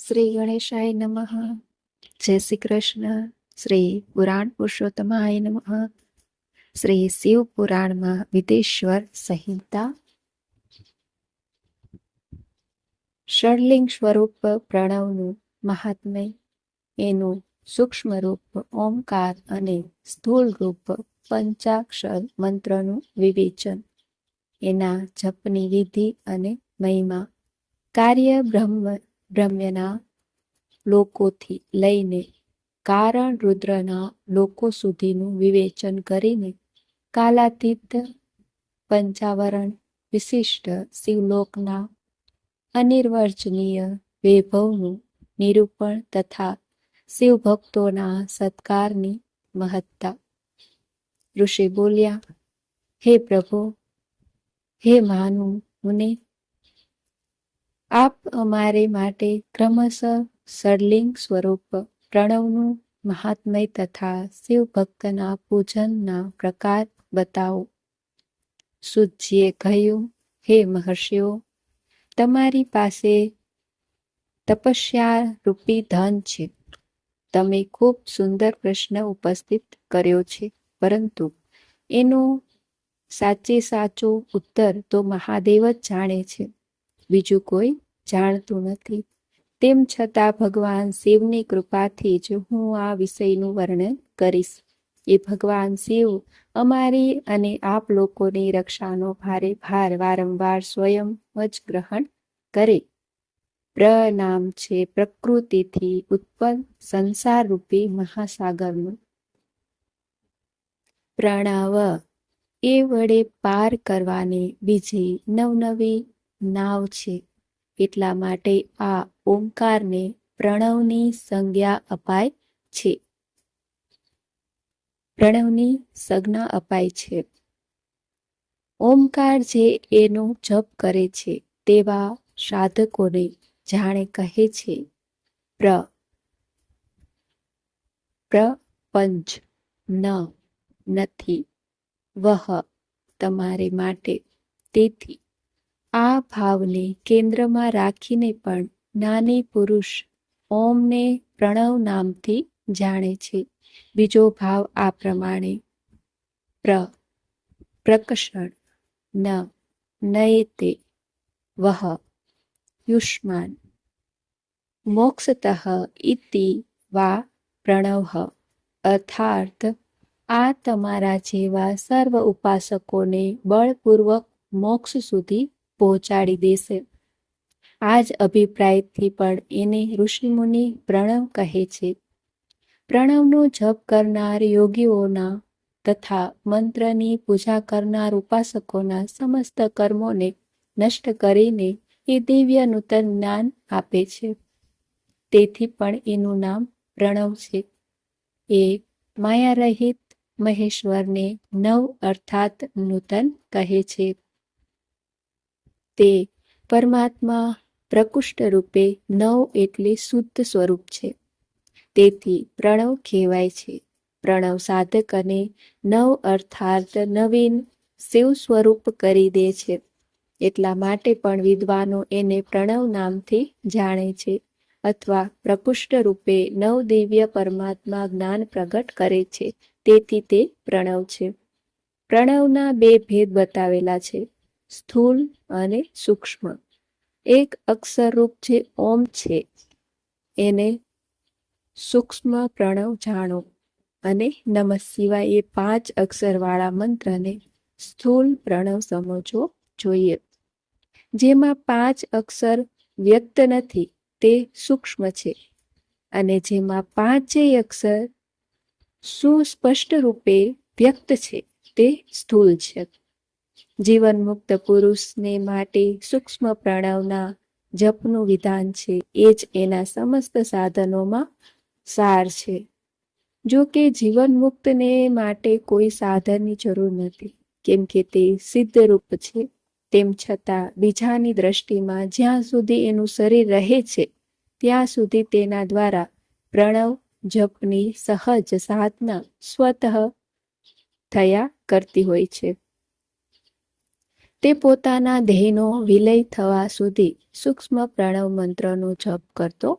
શ્રી ગણેશાય નમઃ. જય શ્રી કૃષ્ણ. શ્રી પુરાણ પુરુષોત્તમાય નમઃ. શ્રી શિવ પુરાણમાં વિદેશ્વર સંહિતા ષડલિંગ સ્વરૂપ પ્રણવનું મહાત્મ્ય, એનું સૂક્ષ્મ રૂપ ઓમકાર અને સ્થૂળ રૂપ પંચાક્ષર મંત્રનું વિવેચન, એના જપની વિધિ અને મહિમા, કાર્ય બ્રહ્મના લોકોથી લઈને કારણ રુદ્રના લોકો સુધીનું વિવેચન કરીને કાલાતીત પંચાવરણ વિશિષ્ટ શિવલોકના અનિર્વચનીય વૈભવનું નિરૂપણ તથા શિવભક્તોના સત્કારની મહત્તા. ઋષિ બોલ્યા, હે પ્રભુ, હે માનુ મુને, આપ અમારે માટે ક્રમશઃ ષડલિંગ સ્વરૂપ પ્રણવનું મહાત્મય તથા શિવભક્તના પૂજનના પ્રકાર બતાવો. સુતજીએ કહ્યું, હે મહર્ષિઓ, તમારી પાસે તપસ્યા રૂપી ધન છે. તમે ખૂબ સુંદર પ્રશ્ન ઉપસ્થિત કર્યો છે, પરંતુ એનો સાચો ઉત્તર તો મહાદેવ જ જાણે છે, બીજું કોઈ જાણતું નથી. તેમ છતાં ભગવાન શિવની કૃપાથી જ હું આ વિષયનું વર્ણન કરીશ. એ ભગવાન શિવ અમારી અને આપ લોકોની રક્ષાનો ભારે ભાર વારંવાર સ્વયં જ ગ્રહણ કરે. પ્રનામ છે પ્રકૃતિથી ઉત્પન્ન સંસાર રૂપી મહાસાગરનું. પ્રણવ એ વડે પાર કરવાની બીજી નવનવી નાવ છે. એટલા માટે આ ઓમકારને પ્રણવની સંજ્ઞા અપાય છે. ઓમકાર જે એનો જપ કરે છે તેવા સાધકોને જાણે કહે છે પ્રપંચ નથી વહ તમારે માટે. તેથી આ ભાવને કેન્દ્રમાં રાખીને પણ જ્ઞાની પુરુષ ઓમને પ્રણવ નામથી જાણે છે. બીજો ભાવ આ પ્રમાણે: પ્રકર્ષણ નયતે વહ યુષ્માન મોક્ષતઃ ઇતિ વા પ્રણવ. અર્થાત આ તમારા જેવા સર્વ ઉપાસકોને બળપૂર્વક મોક્ષ સુધી પહોંચાડી દેશે. આ જ અભિપ્રાયથી પણ એને ઋષિમુનિ પ્રણવ કહે છે. પ્રણવનો જપ કરનાર યોગીઓના તથા મંત્રની પૂજા કરનાર ઉપાસકોના સમસ્ત કર્મોને નષ્ટ કરીને એ દિવ્ય નૂતન જ્ઞાન આપે છે. તેથી પણ એનું નામ પ્રણવ છે. એ માયારહિત મહેશ્વરને નવ અર્થાત નૂતન કહે છે. તે પરમાત્મા પ્રકૃષ્ટ રૂપે નવ એટલે શુદ્ધ સ્વરૂપ છે. તેથી પ્રણવ કહેવાય છે. પ્રણવ સાધકને નવ અર્થાત નવીન શિવ સ્વરૂપ કરી દે છે. એટલા માટે પણ વિદ્વાનો એને પ્રણવ નામથી જાણે છે, અથવા પ્રકૃષ્ટ રૂપે નવ દિવ્ય પરમાત્મા જ્ઞાન પ્રગટ કરે છે. તેથી તે પ્રણવ છે. પ્રણવના બે ભેદ બતાવેલા છે, સ્થૂળ અને સૂક્ષ્મ. એક અક્ષરરૂપ જે ઓમ છે એને સૂક્ષ્મ પ્રણવ જાણો, અને નમઃ શિવાય એ 5 અક્ષરવાળા મંત્રને સ્થૂળ પ્રણવ સમજવો જોઈએ. જેમાં 5 અક્ષર વ્યક્ત નથી તે સૂક્ષ્મ છે, અને જેમાં 5 અક્ષર સુસ્પષ્ટ રૂપે વ્યક્ત છે તે સ્થૂળ છે. જીવન મુક્ત પુરુષને માટે સૂક્ષ્મ પ્રણવના જપનું વિધાન છે. એ જ એના સમસ્ત સાધનોમાં સાર છે. જો કે જીવન મુક્તને માટે કોઈ સાધનની જરૂર નથી, કેમ કે તે સિદ્ધ રૂપ છે. તેમ છતાં બીજાની દ્રષ્ટિમાં જ્યાં સુધી એનું શરીર રહે છે ત્યાં સુધી તેના દ્વારા પ્રણવ જપની સહજ સાધના સ્વતઃ થયા કરતી હોય છે. તે પોતાના દેહનો વિલય થવા સુધી સૂક્ષ્મ પ્રણવ મંત્રનો જપ કરતો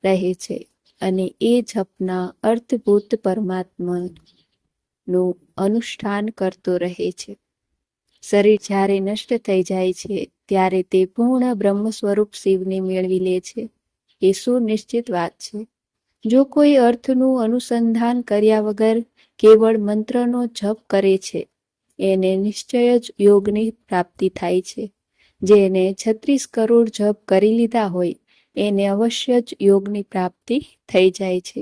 રહે છે અને એ જપના અર્થભૂત પરમાત્માનું અનુષ્ઠાન કરતો રહે છે. શરીર જ્યારે નષ્ટ થઈ જાય છે ત્યારે તે પૂર્ણ બ્રહ્મ સ્વરૂપ શિવને મેળવી લે છે. એ સુનિશ્ચિત વાત છે. જો કોઈ અર્થનું અનુસંધાન કર્યા વગર કેવળ મંત્રનો જપ કરે છે એને નિશ્ચય જ યોગની પ્રાપ્તિ થાય છે. જેને 36 કરોડ જપ કરી લીધા હોય એને અવશ્ય જ યોગની પ્રાપ્તિ થઈ જાય છે.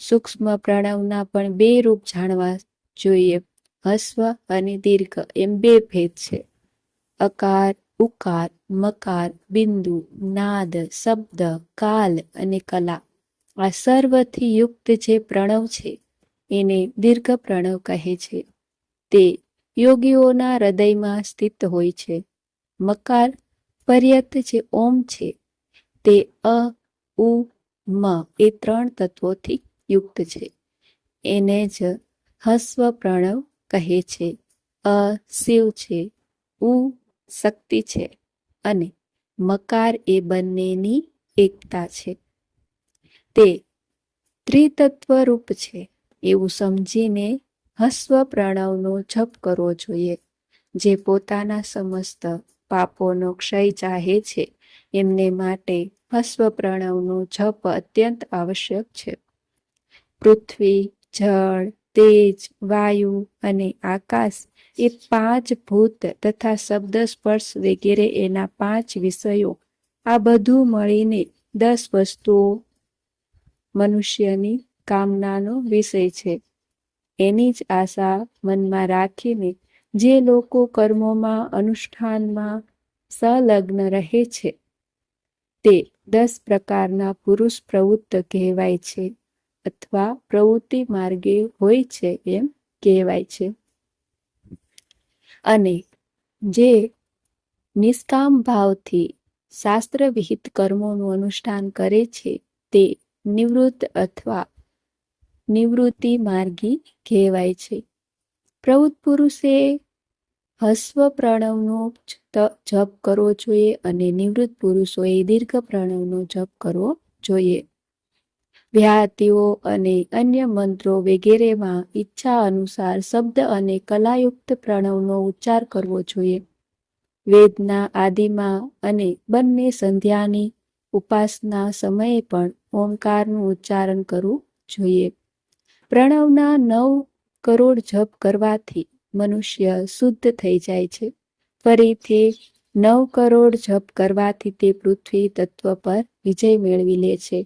સૂક્ષ્મ પ્રણવના પણ 2 રૂપ જાણવા જોઈએ. હસ્વ અને દીર્ઘ એમ 2 ભેદ છે. અકાર, ઉકાર, મકાર, બિંદુ, નાદ, શબ્દ, કાલ અને કલા આ સર્વથી યુક્ત જે પ્રણવ છે એને દીર્ઘ પ્રણવ કહે છે. તે યોગીઓના હૃદયમાં સ્થિત હોય છે. મકાર પર્યત જે ઓમ છે તે અ, ઉ, મ એ 3 તત્વોથી યુક્ત છે. એને જ હસ્વ પ્રણવ કહે છે. અ શિવ છે, ઉ શક્તિ છે અને મકાર એ બંનેની એકતા છે. તે ત્રિતત્વ રૂપ છે એવું સમજીને હસ્વ પ્રણવનો જપ કરવો જોઈએ. જે પોતાના સમસ્ત પાપોનો ક્ષય ચાહે છે એમને માટે હસ્વ પ્રણવનો જપ અત્યંત આવશ્યક છે. પૃથ્વી, જળ, તેજ, વાયુ અને આકાશ એ 5 ભૂત તથા શબ્દ સ્પર્શ વગેરે એના 5 વિષયો આ બધું મળીને 10 વસ્તુઓ મનુષ્યની કામનાનો વિષય છે. એની જ આશા મનમાં રાખીને જે લોકો કર્મોમાં અનુષ્ઠાનમાં સંલગ્ન રહે છે તે 10 પ્રકારના પુરુષ પ્રવૃત્ત કહેવાય છે અથવા પ્રવૃત્તિ માર્ગે હોય છે એમ કહેવાય છે. અને જે નિષ્કામ ભાવથી શાસ્ત્ર વિહિત કર્મોનું અનુષ્ઠાન કરે છે તે નિવૃત્ત અથવા નિવૃત્તિ માર્ગી કહેવાય છે. પ્રવૃત્ત પુરુષે હસ્વ પ્રણવનો જપ કરવો જોઈએ અને નિવૃત્ત પુરુષોએ દીર્ઘ પ્રણવનો જપ કરવો જોઈએ. વ્યાહતિઓ અને અન્ય મંત્રો વગેરેમાં ઈચ્છા અનુસાર શબ્દ અને કલાયુક્ત પ્રણવનો ઉચ્ચાર કરવો જોઈએ. વેદના આદિમાં અને બંને સંધ્યાની ઉપાસના સમયે પણ ઓમકારનું ઉચ્ચારણ કરવું જોઈએ. પ્રણવના 9 કરોડ જપ કરવાથી મનુષ્ય શુદ્ધ થઈ જાય છે. ફરીથી 9 કરોડ જપ કરવાથી તે પૃથ્વી તત્વ પર વિજય મેળવી લે છે.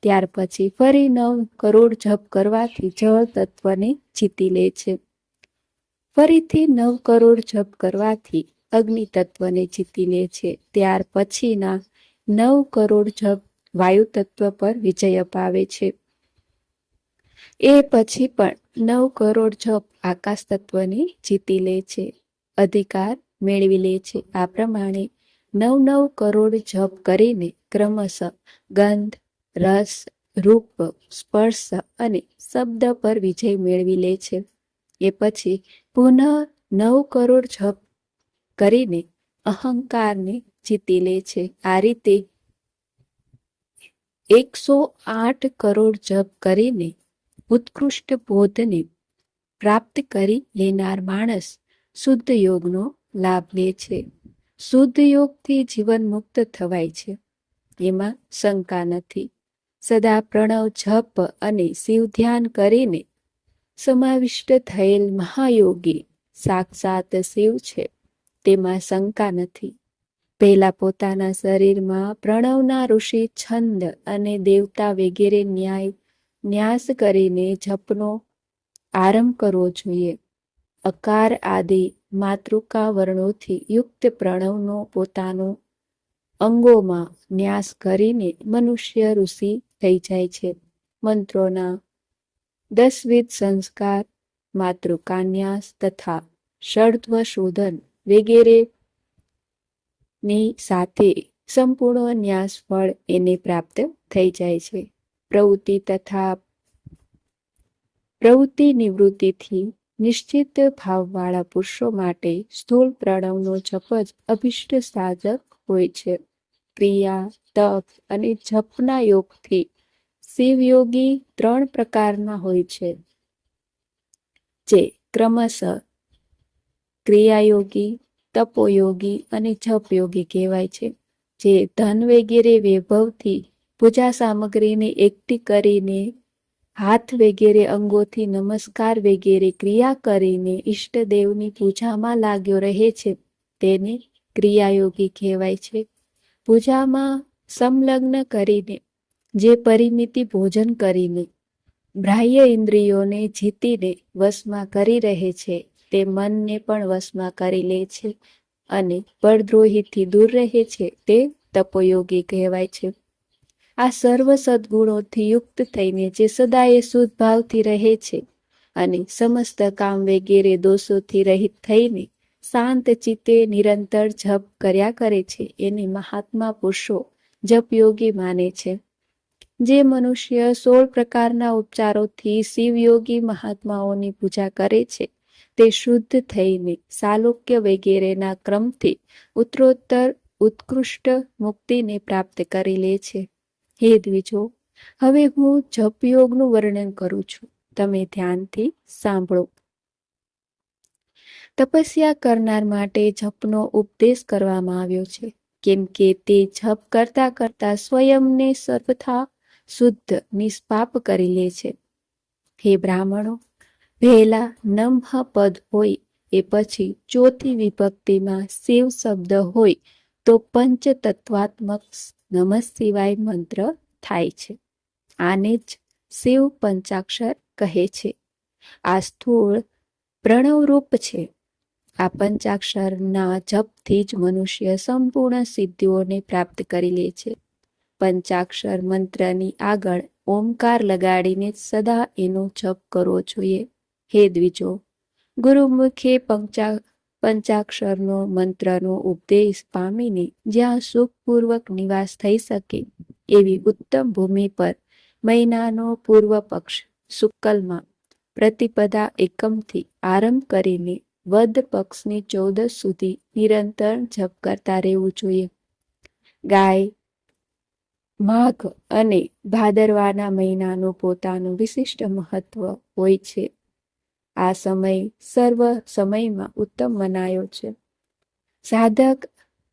ત્યાર પછી ફરી 9 કરોડ જપ કરવાથી જળ તત્વને જીતી લે છે. ફરીથી 9 કરોડ જપ કરવાથી અગ્નિ તત્વને જીતી લે છે. ત્યાર પછીના 9 કરોડ જપ વાયુ તત્વ પર વિજય અપાવે છે. એ પછી પણ 9 કરોડ જપ આકાશ તત્વને જીતી લે છે, અધિકાર મેળવી લે છે. આ પ્રમાણે 9 કરોડ જપ કરીને ક્રમશઃ ગંધ, રસ, રૂપ, સ્પર્શ અને શબ્દ પર વિજય મેળવી લે છે. એ પછી પુનઃ 9 કરોડ જપ કરીને અહંકારને જીતી લે છે. આ રીતે 108 કરોડ જપ કરીને ઉત્કૃષ્ટ બોધને પ્રાપ્ત કરી લેનાર માણસ શુદ્ધ યોગનો લાભ લે છે. શુદ્ધ યોગથી જીવન મુક્ત થવાય છે, એમાં શંકા નથી. સદા પ્રણવ જપ અને શિવ ધ્યાન કરીને સમાવિષ્ટ થયેલ મહાયોગી સાક્ષાત શિવ છે, તેમાં શંકા નથી. પહેલા પોતાના શરીરમાં પ્રણવના ઋષિ છંદ અને દેવતા વગેરે ન્યાસ કરીને જપનો આરંભ કરવો જોઈએ. અકાર આદિ માતૃકા વર્ણોથી યુક્ત પ્રણવનો પોતાનો અંગોમાં ન્યાસ કરીને મનુષ્ય ઋષિ થઈ જાય છે. મંત્રોના 10 વિધ સંસ્કાર, માતૃકાન્યાસ તથા ષડ્વ શોધન વગેરે ની સાથે સંપૂર્ણ ન્યાસ ફળ એને પ્રાપ્ત થઈ જાય છે. પ્રવૃત્તિ નિવૃત્તિથી નિશ્ચિત ભાવવાળા પુરુષો માટે સ્થૂળ પ્રણવનો જપ જ અભિષ્ટ સાધક હોય છે. ક્રિયા, તપ અને જપના યોગથી શિવયોગી 3 પ્રકારના હોય છે, જે ક્રમશઃ ક્રિયાયોગી, તપોયોગી અને જપયોગી કહેવાય છે. જે ધન વગેરે વૈભવથી પૂજા સામગ્રીને એકઠી કરીને, હાથ વગેરે અંગોથી નમસ્કાર વગેરે ક્રિયા કરીને ઈષ્ટદેવની પૂજામાં લાગ્યો રહે છે, તેને ક્રિયાયોગી કહેવાય છે. પૂજામાં સંલગ્ન કરીને, જે પરિમિતિ ભોજન કરીને બાહ્ય ઇન્દ્રિયોને જીતીને વશમાં કરી રહે છે, તે મનને પણ વશમાં કરી લે છે અને પરદ્રોહીથી દૂર રહે છે, તે તપોયોગી કહેવાય છે. આ સર્વ સદ્ગુણોથી યુક્ત થઈને જે સદાય શુદ્ધ ભાવથી રહે છે અને સમસ્ત કામ વગેરે દોષોથી રહિત થઈને શાંત ચિત્તે નિરંતર જપ કર્યા કરે છે, એને મહાત્મા પુરુષો જપયોગી માને છે. જે મનુષ્ય 16 પ્રકારના ઉપચારોથી શિવયોગી મહાત્માઓની પૂજા કરે છે, તે શુદ્ધ થઈને સાલોક્ય વગેરેના ક્રમથી ઉત્તરોત્તર ઉત્કૃષ્ટ મુક્તિને પ્રાપ્ત કરી લે છે. હે દ્વિજો, હવે હું જપયોગનું વર્ણન કરું છું, તમે ધ્યાનથી સાંભળો. તપસ્યા કરનાર માટે જપનો ઉપદેશ કરવામાં આવ્યો છે, કેમ કે તે જપ કરતા કરતા સ્વયંને સર્વથા શુદ્ધ નિષ્પાપ કરી લે છે. હે બ્રાહ્મણો, પહેલા નમઃ પદ હોય એ પછી ચોથી વિભક્તિમાં શિવ શબ્દ હોય તો પંચતત્વાત્મક નમઃ શિવાય મંત્ર થાય છે. આને જ શિવ પંચાક્ષર કહે છે. આ સ્થૂળ પ્રણવરૂપ છે. આ પંચાક્ષરના જપથી જ મનુષ્ય સંપૂર્ણ સિદ્ધિઓને પ્રાપ્ત કરી લે છે. પંચાક્ષર મંત્રની આગળ ઓમકાર લગાડીને સદા એનો જપ કરવો જોઈએ. હે દ્વિજો, ગુરુમુખે પંચાક્ષરનો મંત્રનો ઉપદેશ પામીને જ્યાં સુખપૂર્વક નિવાસ થઈ શકે એવી ઉત્તમ ભૂમિ પર મહિનાનો પૂર્વ પક્ષ શુક્લમાં પ્રતિપદા એકમથી આરંભ કરીને વદ પક્ષની 14 સુધી નિરંતર જપ કરતા રહેવું જોઈએ. ગાય, માઘ અને ભાદરવાના મહિનાનું પોતાનું વિશિષ્ટ મહત્વ હોય છે. આ સમય સર્વ સમયમાં ઉત્તમ મનાયો છે. સાધક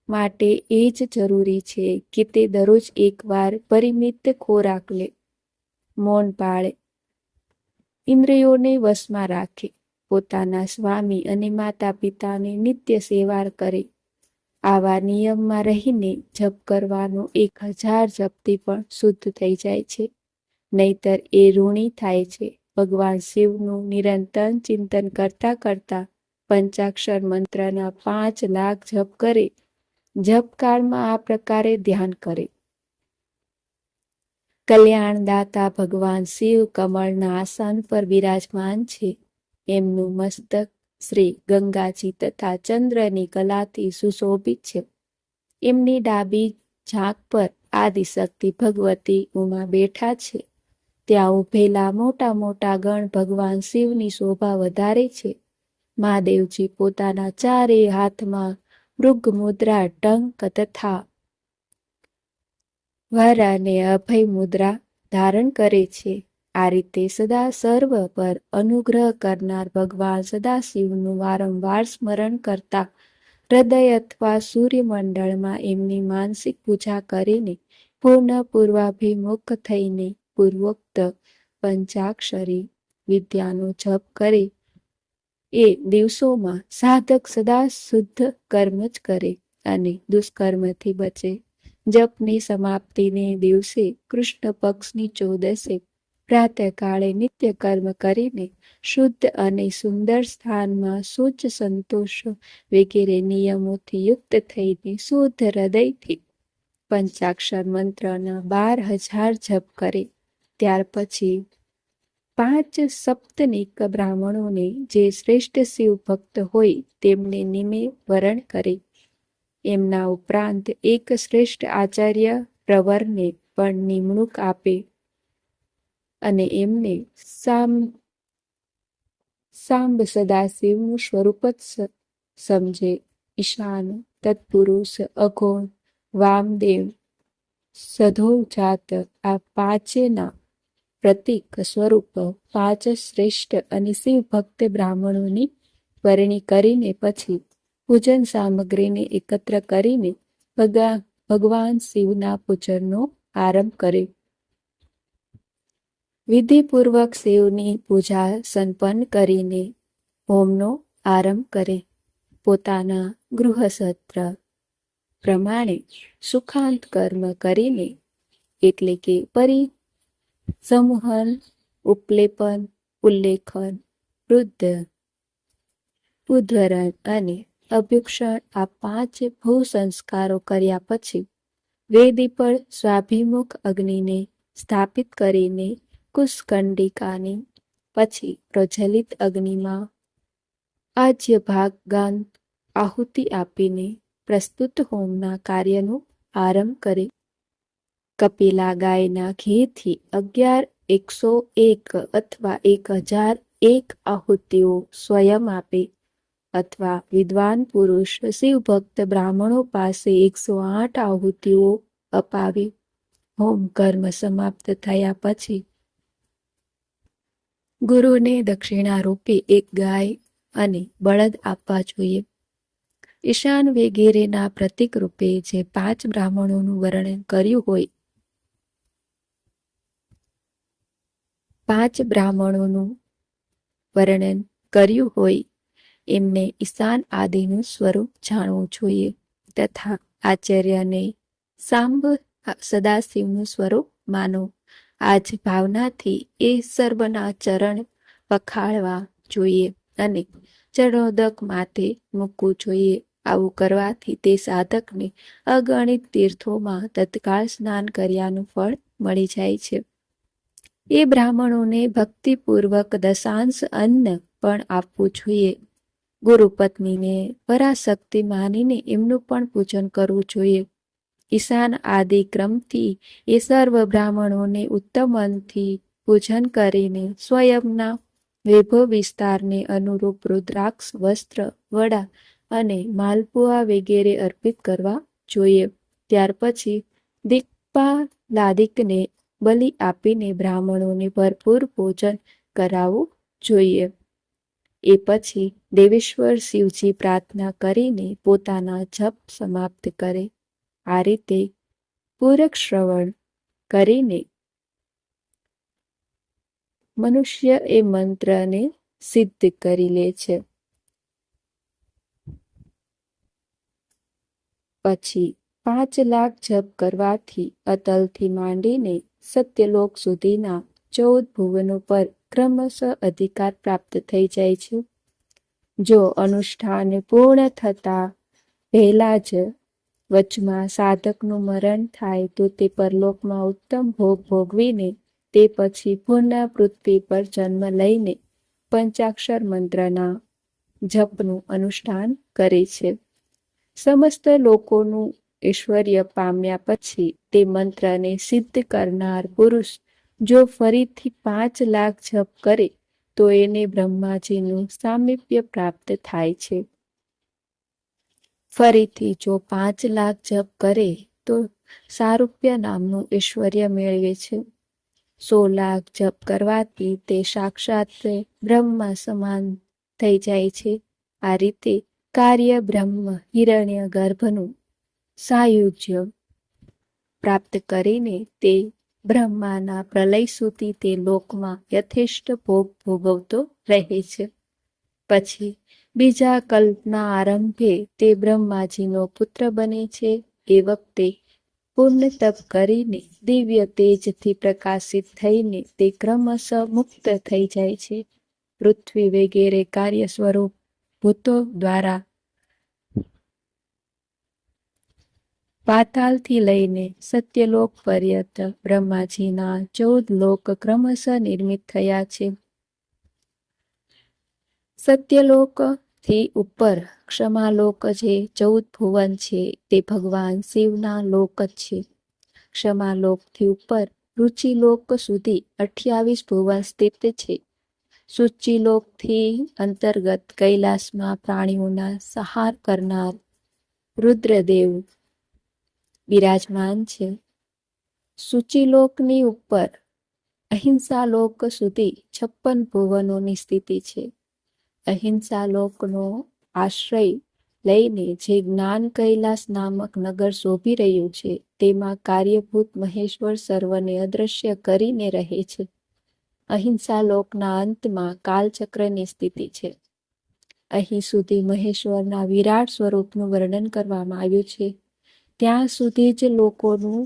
માટે એ જ જરૂરી છે કે તે દરરોજ એકવાર પરિમિત ખોરાક લે, મૌન પાળે, ઇન્દ્રિયોને વશમાં રાખે, પોતાના સ્વામી અને માતા પિતાને નિત્ય સેવા કરે. આવા નિયમમાં રહીને જપ કરવાનો 1000 જપથી પણ શુદ્ધ થઈ જાય છે, નહીતર એ ઋણી થાય છે. ભગવાન શિવનું નિરંતર ચિંતન કરતા કરતા પંચાક્ષર મંત્રના 5 લાખ જપ કરે. જપકાળમાં આ પ્રકારે ધ્યાન કરે. કલ્યાણદાતા ભગવાન શિવ કમળના આસન પર બિરાજમાન છે. એમનું મસ્તક શ્રી ગંગાજી તથા ચંદ્રની કલાથી સુશોભિત છે. એમની ડાબી જાંઘ પર આદિશક્તિ ભગવતી ઉમા બેઠા છે. ત્યાં ઉભેલા મોટા મોટા ગણ ભગવાન શિવની શોભા વધારે છે. મહાદેવજી પોતાના ચારેય હાથમાં મૃગ મુદ્રા, ટંક તથા વર અને અભય મુદ્રા ધારણ કરે છે. આ રીતે સદા સર્વ પર અનુગ્રહ કરનાર ભગવાન સદાશિવનું વારંવાર સ્મરણ કરતા હૃદય અથવા સૂર્યમંડળમાં એમની માનસિક પૂજા કરીને પૂર્ણ પૂર્વાભિમુખ થઈને પૂર્વોક્ત પંચાક્ષરી વિદ્યાનો જપ કરે. એ દિવસોમાં સાધક સદા શુદ્ધ કર્મ જ કરે અને દુષ્કર્મથી બચે. જપની સમાપ્તિને દિવસે કૃષ્ણ પક્ષની 14 પ્રાતઃકાળે નિત્ય કર્મ કરીને શુદ્ધ અને સુંદર સ્થાનમાં શુદ્ધ સંતોષ વગેરે નિયમોથી યુક્ત થઈને શુદ્ધ હૃદયથી પંચાક્ષર મંત્રના 12000 જપ કરે. ત્યાર પછી 5 સપ્તનિક બ્રાહ્મણોને જે શ્રેષ્ઠ શિવ ભક્ત હોય તેમને નિમે વરણ કરે. એમના ઉપરાંત એક શ્રેષ્ઠ આચાર્ય પ્રવરને પણ નિમણૂક આપે અને એમને સાંબ સદાશિવનું સ્વરૂપ જ સમજે. ઈશાન, તત્પુરુષ, અઘોર, વામદેવ, સધોજાત આ 5ના પ્રતીક સ્વરૂપ 5 શ્રેષ્ઠ અને શિવ ભક્ત બ્રાહ્મણોની વરણી કરીને પછી પૂજન સામગ્રીને એકત્ર કરીને ભગવાન શિવના પૂજનનો આરંભ કરે. વિધિપૂર્વક શિવની પૂજા સંપન્ન કરીને હોમનો આરંભ કરે. પોતાના ગૃહસત્ર પ્રમાણે સુખાંત કર્મ કરીને એટલે કે પરિસંહન, ઉપલેપન, ઉલ્લેખન, વૃદ્ધ, ઉદ્ધરણ અને અભ્યુક્ષણ આ 5 ભૂ સંસ્કારો કર્યા પછી વેદી પર સ્વાભિમુખ અગ્નિને સ્થાપિત કરીને કુશકંડિકાની પછી પ્રજ્વલિત અગ્નિમાં આજ્ય ભાગાંત આહુતિ આપીને પ્રસ્તુત હોમના કાર્યનો આરંભ કરે. કપિલા ગાયના ઘીથી 11, 101 અથવા 1001 આહુતિઓ સ્વયં આપે અથવા વિદ્વાન પુરુષ શિવભક્ત બ્રાહ્મણો પાસે 108 આહુતિઓ અપાવે. હોમ કર્મ સમાપ્ત થયા પછી ગુરુને દક્ષિણા રૂપે 1 ગાય અને બળદ આપવા જોઈએ. ઈશાન વગેરેના પ્રતીક રૂપે જે 5 બ્રાહ્મણોનું વર્ણન કર્યું હોય 5 બ્રાહ્મણોનું વર્ણન કર્યું હોય એમને ઈશાન આદિનું સ્વરૂપ જાણવું જોઈએ તથા આચાર્યને સાંબ સદાશિવનું સ્વરૂપ માનો. આ જ ભાવનાથી એ સર્વના ચરણ પખાળવા જોઈએ અને ચરણોદક માથે મૂકવું જોઈએ. આવું કરવાથી તે સાધકને અગણિત તીર્થોમાં તત્કાળ સ્નાન કર્યાનું ફળ મળી જાય છે. એ બ્રાહ્મણોને ભક્તિપૂર્વક દશાંશ અન્ન પણ આપવું જોઈએ. ગુરુપત્નીને પરાશક્તિ માનીને એમનું પણ પૂજન કરવું જોઈએ. ઈશાન આદિ ક્રમથી એ સર્વ બ્રાહ્મણોને ઉત્તમ અન્નથી પૂજન કરીને સ્વયંના વૈભવ વિસ્તારને અનુરૂપ રુદ્રાક્ષ, વસ્ત્ર, વડા અને માલપુઆ વગેરે અર્પિત કરવા જોઈએ. ત્યાર પછી દીપાલાદિકને બલિ આપીને બ્રાહ્મણોને ભરપૂર ભોજન કરાવવું જોઈએ. એ પછી દેવેશ્વર શિવજી પ્રાર્થના કરીને પોતાના જપ સમાપ્ત કરે. આ રીતે પૂરક શ્રવણ કરીને મનુષ્ય એ મંત્રને સિદ્ધ કરી લે છે. પછી 5 લાખ જપ કરવાથી અતલથી માંડીને સત્યલોક સુધીના 14 ભુવનો પર ક્રમશઃ અધિકાર પ્રાપ્ત થઈ જાય છે. જો અનુષ્ઠાન પૂર્ણ થતા પહેલા જ વચમાં સાધકનું મરણ થાય તો તે પરલોકમાં ઉત્તમ ભોગ ભોગવીને તે પછી પુનઃ પૃથ્વી પર જન્મ લઈને પંચાક્ષર મંત્રના જપનું અનુષ્ઠાન કરે છે. સમસ્ત લોકોનું ઐશ્વર્ય પામ્યા પછી તે મંત્રને સિદ્ધ કરનાર પુરુષ જો ફરીથી 5 લાખ જપ કરે તો એને બ્રહ્માજીનું સામીપ્ય પ્રાપ્ત થાય છે. ફરીથી જો 5 લાખ જપ કરે તો સારૂપ્ય નામનું ઐશ્વર્ય મેળવે છે. 100 લાખ જપ કરવાથી તે સાક્ષાત બ્રહ્મા સમાન થઈ જાય છે. આ રીતે કાર્ય બ્રહ્મ હિરણ્ય ગર્ભનું સાયુજ્ય પ્રાપ્ત કરીને તે બ્રહ્માના પ્રલય સુધી તે લોકમાં યથેષ્ટ ભોગ ભોગવતો રહે છે. પછી બીજા કલ્પના આરંભે તે બ્રહ્માજીનો પુત્ર બને છે. એ વખતે પૂર્ણ તપ કરીને દિવ્ય તેજથી પ્રકાશિત થઈને તે ક્રમશઃ મુક્ત થઈ જાય છે. પૃથ્વી વગેરે કાર્ય સ્વરૂપ ભૂતો દ્વારા પાતાલથી લઈને સત્યલોક પર્યંત બ્રહ્માજીના 14 લોક ક્રમશઃ નિર્મિત થયા છે. સત્યલોકથી ઉપર ક્ષમાલોક જે 14 ભુવન છે તે ભગવાન શિવના લોક જ છે. ક્ષમાલોકથી ઉપર રુચિલોક સુધી 28 ભુવન સ્થિત છે. સૂચિલોકથી અંતર્ગત કૈલાસમાં પ્રાણીઓના સંહાર કરનાર રુદ્રદેવ બિરાજમાન છે. સૂચિલોકની ઉપર અહિંસા લોક સુધી 56 ભુવનોની સ્થિતિ છે. અહિંસા લોકનો આશ્રય લઈને જે જ્ઞાન કૈલાસ નામક નગર શોભી રહ્યું છે તેમાં કાર્યભૂત મહેશ્વર સર્વને અદ્રશ્ય કરીને રહે છે. અહિંસા લોકના અંતમાં કાલચક્રની સ્થિતિ છે. અહીં સુધી મહેશ્વરના વિરાટ સ્વરૂપનું વર્ણન કરવામાં આવ્યું છે. ત્યાં સુધી જ લોકોનું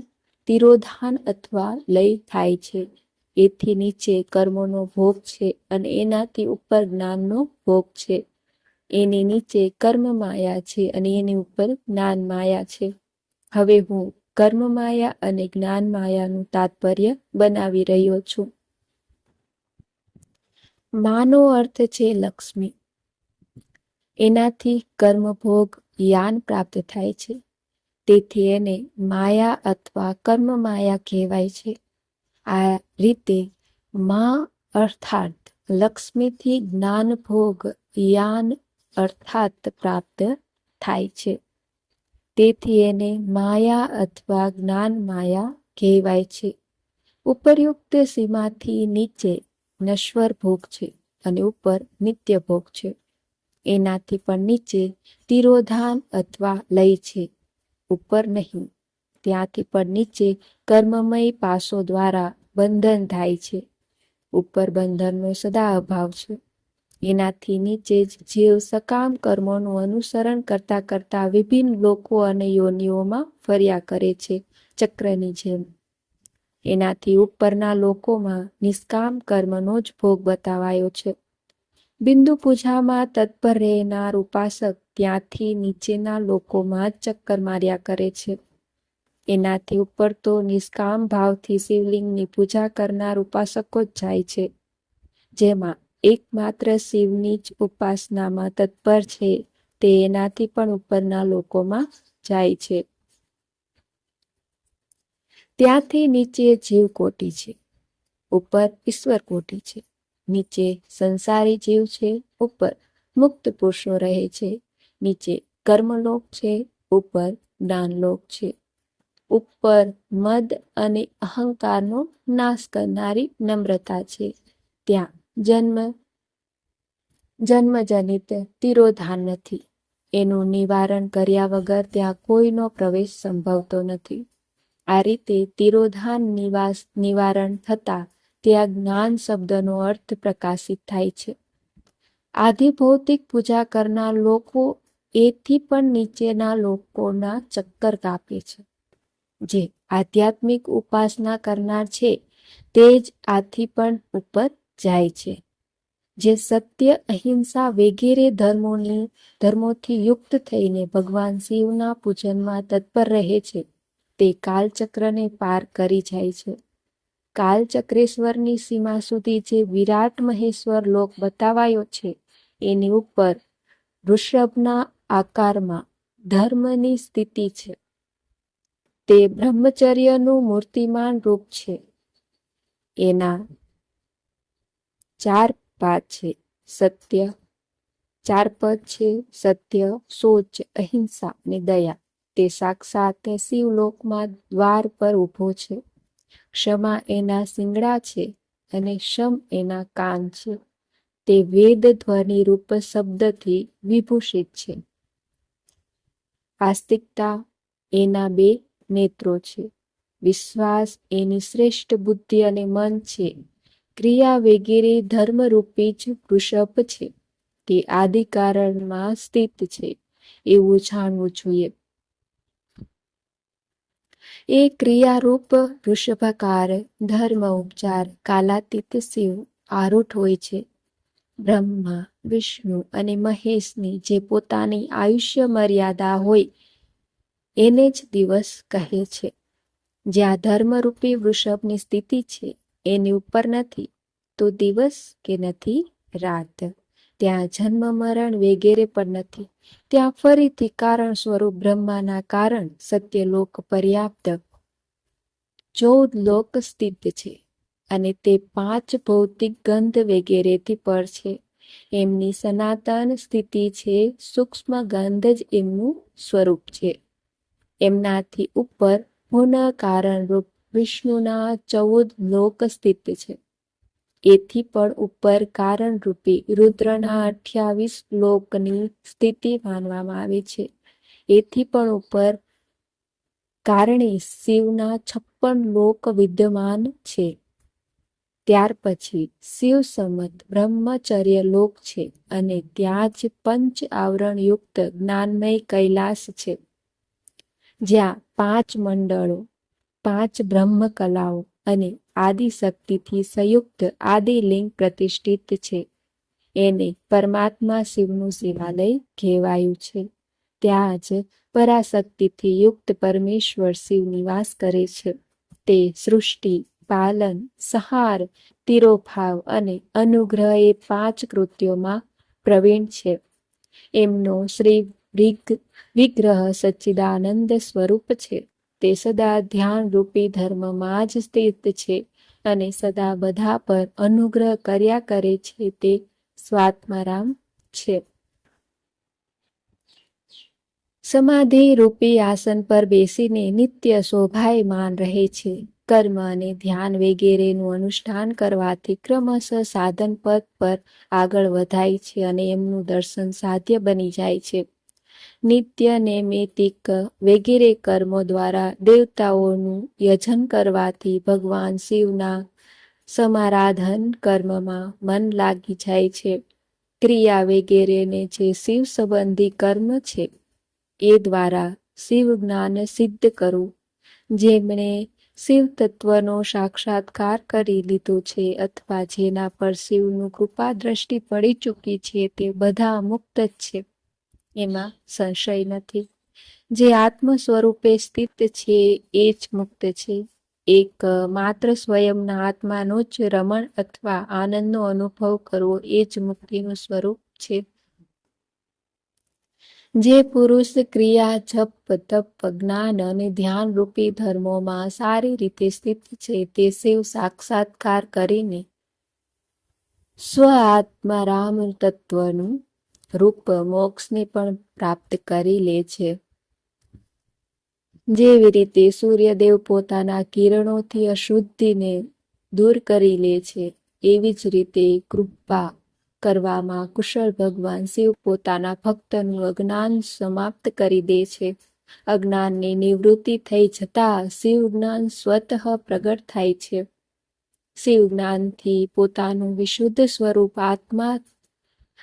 તિરોધાન અથવા લય થાય છે. એથી નીચે કર્મોનો ભોગ છે અને એનાથી ઉપર જ્ઞાનનો ભોગ છે. એની નીચે કર્મ માયા છે અને એની ઉપર જ્ઞાન માયા છે. હવે હું કર્મ માયા અને જ્ઞાન માયાનું તાત્પર્ય બનાવી રહ્યો છું. માનો અર્થ છે લક્ષ્મી. એનાથી કર્મભોગ યાન પ્રાપ્ત થાય છે. તેથી એને માયા અથવા કર્મ માયા કહેવાય છે. આ રીતે મા અર્થાત લક્ષ્મીથી જ્ઞાનભોગ યાન અર્થાત પ્રાપ્ત થાય છે. તેથી એને માયા અથવા જ્ઞાન માયા કહેવાય છે. ઉપરયુક્ત સીમાથી નીચે નશ્વર ભોગ છે અને ઉપર નિત્ય ભોગ છે. એનાથી પણ નીચે તિરોધાન અથવા લય છે, ઉપર નહીં. ત્યાંથી પણ નીચે કર્મમય પાસો દ્વારા બંધન થાય છે. ઉપર બંધનનો સદા અભાવ છે. એનાથી નીચે જ જીવ સકામ કર્મોનું અનુસરણ કરતા કરતા વિભિન્ન લોકો અને યોનિઓમાં ફર્યા કરે છે, ચક્રની જેમ. એનાથી ઉપરના લોકોમાં નિષ્કામ કર્મનો જ ભોગ બતાવાયો છે. બિંદુ પૂજામાં તત્પર રહેનાર ઉપાસક ત્યાંથી નીચેના લોકોમાં જ ચક્કર માર્યા કરે છે. એનાથી ઉપર તો નિષ્કામ ભાવથી શિવલિંગની પૂજા કરનાર ઉપાસકો જ જાય છે, જેમાં એકમાત્ર શિવની જ ઉપાસનામાં તત્પર છે તે એનાથી પણ ઉપરના લોકોમાં જાય છે. ત્યાંથી નીચે જીવકોટી છે, ઉપર ઈશ્વર કોટી છે. નીચે સંસારી જીવ છે, ઉપર મુક્ત પુરુષો રહે છે. નીચે કર્મલોક છે, ઉપર જ્ઞાનલોક છે. ઉપર મદ અને અહંકારનો નાશ કરનારી નમ્રતા છે. ત્યાં જન્મજનિત તિરોધાન નથી. એનું નિવારણ કર્યા વગર ત્યાં કોઈનો પ્રવેશ સંભવતો નથી. આ રીતે તિરોધાન નિવારણ થતા ત્યાં જ્ઞાન શબ્દનો અર્થ પ્રકાશિત થાય છે. આધિભૌતિક પૂજા કરનાર લોકો એથી પણ નીચેના લોકોના ચક્કર કાપે છે. જે આધ્યાત્મિક ઉપાસના કરનાર છે તે જ આથી પણ ઉપર જાય છે. જે સત્ય, અહિંસા વગેરે ધર્મોથી યુક્ત થઈને ભગવાન શિવના પૂજનમાં તત્પર રહે છે તે કાલચક્રને પાર કરી જાય છે. કાલચક્રેશ્વરની સીમા સુધી જે વિરાટ મહેશ્વર લોક બતાવાયો છે એની ઉપર વૃષભના આકારમાં ધર્મની સ્થિતિ છે. તે બ્રહ્મચર્યનું મૂર્તિમાન રૂપ છે. એના 4 પાદ છે. સત્ય 4 પદ છે: સત્ય, શૌચ, અહિંસા અને દયા. તે સાક્ષાત શિવલોકમાં દ્વાર પર ઊભો છે. ક્ષમા એના શિંગડા છે અને શમ એના કાન છે. તે વેદ ધ્વનિ રૂપ શબ્દથી વિભૂષિત છે. આસ્તિકતા એના 2 નેત્રો છે. વિશ્વાસ એની શ્રેષ્ઠ બુદ્ધિ અને મન છે. ક્રિયા વગેરે ધર્મરૂપી જ વૃષભ છે. તે આદિકારણમાં સ્થિત છે એવું જાણવું જોઈએ. એ ક્રિયારૂપ વૃષભાકાર ધર્મ ઉપચાર કાલાતીત શિવ આરૂઢ હોય છે. બ્રહ્મા, વિષ્ણુ અને મહેશની જે પોતાની આયુષ્ય મર્યાદા હોય એને જ દિવસ કહે છે. જ્યાં ધર્મરૂપી વૃષભની સ્થિતિ છે એની ઉપર નથી તો દિવસ કે નથી રાત. ત્યાં જન્મ મરણ વગેરે પણ નથી. ત્યાં ફરીથી કારણ સ્વરૂપ બ્રહ્માના કારણ સત્યલોક પર્યાપ્ત 14 લોક સ્થિત છે અને તે 5 ભૌતિક ગંધ વગેરેથી પર છે. એમની સનાતન સ્થિતિ છે. સૂક્ષ્મ ગંધ જ એમનું સ્વરૂપ છે. એમનાથી ઉપર પુનઃ કારણરૂપ વિષ્ણુના 14 લોક સ્થિત છે. એથી પણ ઉપર કારણરૂપી રુદ્રના 28 લોકની સ્થિતિ માનવામાં આવે છે. એથી પણ ઉપર કારણે શિવના 56 લોક વિદ્યમાન છે. ત્યાર પછી શિવ સમત બ્રહ્મચર્ય લોક છે અને ત્યાં જ પંચ આવરણયુક્ત જ્ઞાનમય કૈલાસ છે, જ્યાં 5 મંડળો, 5 બ્રહ્મકલાઓ અને આદિશક્તિથી સંયુક્ત આદિલિંગ પ્રતિષ્ઠિત છે. એને પરમાત્મા શિવનું શિવાલય કહેવાયું છે. ત્યાં જ પરાશક્તિથી યુક્ત પરમેશ્વર શિવ નિવાસ કરે છે. તે સૃષ્ટિ, પાલન, સંહાર, તિરોભાવ અને અનુગ્રહ એ 5 કૃત્યોમાં પ્રવીણ છે. એમનો શ્રી વિગ્રહ સચ્ચિદાનંદ સ્વરૂપ છે. તે સદા ધ્યાનરૂપી ધર્મમાં જ સ્થિત છે અને સદા બધા પર અનુગ્રહ કર્યા કરે છે. તે સ્વાત્મારામ છે. સમાધિ રૂપી આસન પર બેસીને નિત્ય શોભાયમાન રહે છે. કર્મ અને ધ્યાન વગેરેનું અનુષ્ઠાન કરવાથી ક્રમશઃ સાધન પદ પર આગળ વધાય છે અને એમનું દર્શન સાધ્ય બની જાય છે. નિત્ય નૈમિતિક વગેરે કર્મો દ્વારા દેવતાઓનું યજન કરવાથી ભગવાન શિવના સમારાધન કર્મમાં મન લાગી જાય છે. ક્રિયા વગેરેને જે શિવ સંબંધી કર્મ છે એ દ્વારા શિવ જ્ઞાન સિદ્ધ કરવું. જેમણે શિવ તત્વનો સાક્ષાત્કાર કરી લીધો છે અથવા જેના પર શિવનું કૃપા દ્રષ્ટિ પડી ચૂકી છે તે બધા મુક્ત જ છે, એમાં સંશય નથી. જે આત્મ સ્વરૂપે સ્થિત છે એ જ મુક્ત છે. એક માત્ર સ્વયંના આત્માનો જ રમણ અથવા આનંદનો અનુભવ કરવો એ જ મુક્તિનું સ્વરૂપ છે. જે પુરુષ ક્રિયા, જપ, તપ, જ્ઞાન અને ધ્યાન રૂપી ધર્મોમાં સારી રીતે સ્થિત છે તે શિવ સાક્ષાત્કાર કરીને સ્વ આત્મારામ તત્વનું રૂપ મોક્ષને પણ પ્રાપ્ત કરી લે છે. જેવી રીતે સૂર્યદેવ પોતાના કિરણોથી અશુદ્ધિને દૂર કરી લે છે, એવી જ રીતે કૃપા કરવામાં કુશળ ભગવાન શિવ પોતાના ભક્તનું અજ્ઞાન સમાપ્ત કરી દે છે. અજ્ઞાનની નિવૃત્તિ થઈ જતાં શિવ જ્ઞાન સ્વતઃ પ્રગટ થાય છે. શિવ જ્ઞાનથી પોતાનું વિશુદ્ધ સ્વરૂપ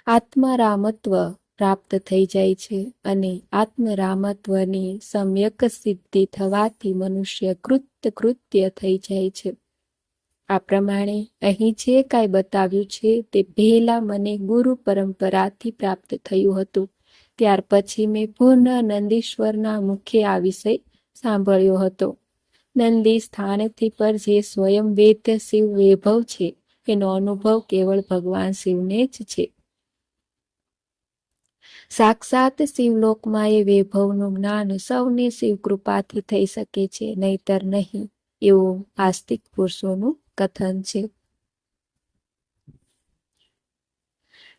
આત્મરામત્વ પ્રાપ્ત થઈ જાય છે અને આત્મરામત્વની સમ્યક સિદ્ધિ થવાથી મનુષ્ય કૃત્ય થઈ જાય છે. આ પ્રમાણે અહીં જે કાંઈ બતાવ્યું છે તે પહેલા મને ગુરુ પરંપરાથી પ્રાપ્ત થયું હતું. ત્યાર પછી મેં પૂર્ણ નંદીશ્વરના મુખે આ વિષય સાંભળ્યો હતો. નંદી સ્થાનથી પર જે સ્વયં વેદ્ય શિવ વૈભવ છે એનો અનુભવ કેવળ ભગવાન શિવને જ છે. સાક્ષાત શિવલોકમાં એ વૈભવનું જ્ઞાન સૌને શિવ કૃપાથી થઈ શકે છે, નહીતર નહીં, એવું આસ્તિક પુરુષોનું કથન છે.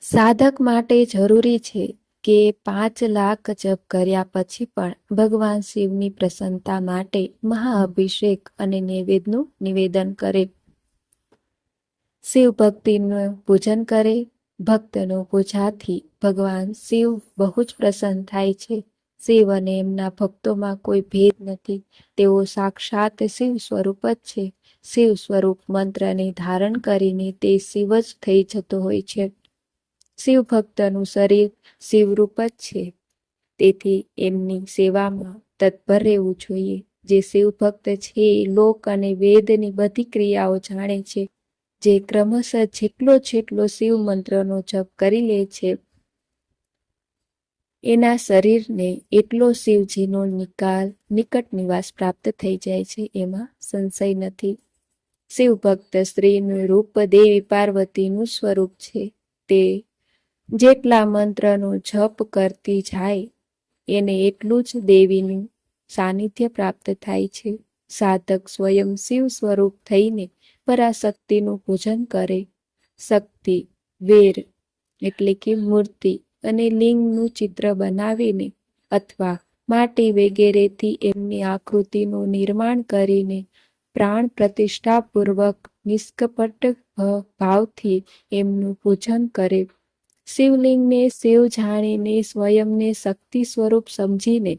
સાધક માટે જરૂરી છે કે 5 લાખ જપ કર્યા પછી પણ ભગવાન શિવની પ્રસન્નતા માટે મહાઅભિષેક અને નૈવેદ્યનું નિવેદન કરે, શિવ ભક્તિનું પૂજન કરે. ભક્તનો પૂજાથી ભગવાન શિવ બહુ જ પ્રસન્ન થાય છે. શિવ અને એમના ભક્તોમાં કોઈ ભેદ નથી. તેઓ સાક્ષાત શિવ સ્વરૂપ જ છે. શિવ સ્વરૂપ મંત્રને ધારણ કરીને તે શિવ જ થઈ જતો હોય છે. શિવ ભક્તનું શરીર શિવરૂપ જ છે. તેથી એમની સેવામાં તત્પર રહેવું જોઈએ. જે શિવ ભક્ત છે એ લોક અને વેદની બધી ક્રિયાઓ જાણે છે. જે ક્રમશઃ જેટલો શિવ મંત્રનો જપ કરી લે છે એના શરીરને એટલો શિવજીનો નિકટ નિવાસ પ્રાપ્ત થઈ જાય છે, એમાં સંશય નથી. શિવ ભક્ત સ્ત્રીનું રૂપ દેવી પાર્વતીનું સ્વરૂપ છે. તે જેટલા મંત્રનો જપ કરતી જાય એને એટલું જ દેવીનું સાનિધ્ય પ્રાપ્ત થાય છે. સાધક સ્વયં શિવ સ્વરૂપ થઈને પરાશક્તિનું પૂજન કરે. શક્તિ, વેર એટલે કે મૂર્તિ અને લિંગનું ચિત્ર બનાવીને અથવા માટી વગેરેથી એમની આકૃતિનું નિર્માણ કરીને પ્રાણ પ્રતિષ્ઠાપૂર્વક નિષ્કપટ ભાવથી એમનું પૂજન કરે. શિવલિંગને શિવ જાણીને, સ્વયંને શક્તિ સ્વરૂપ સમજીને,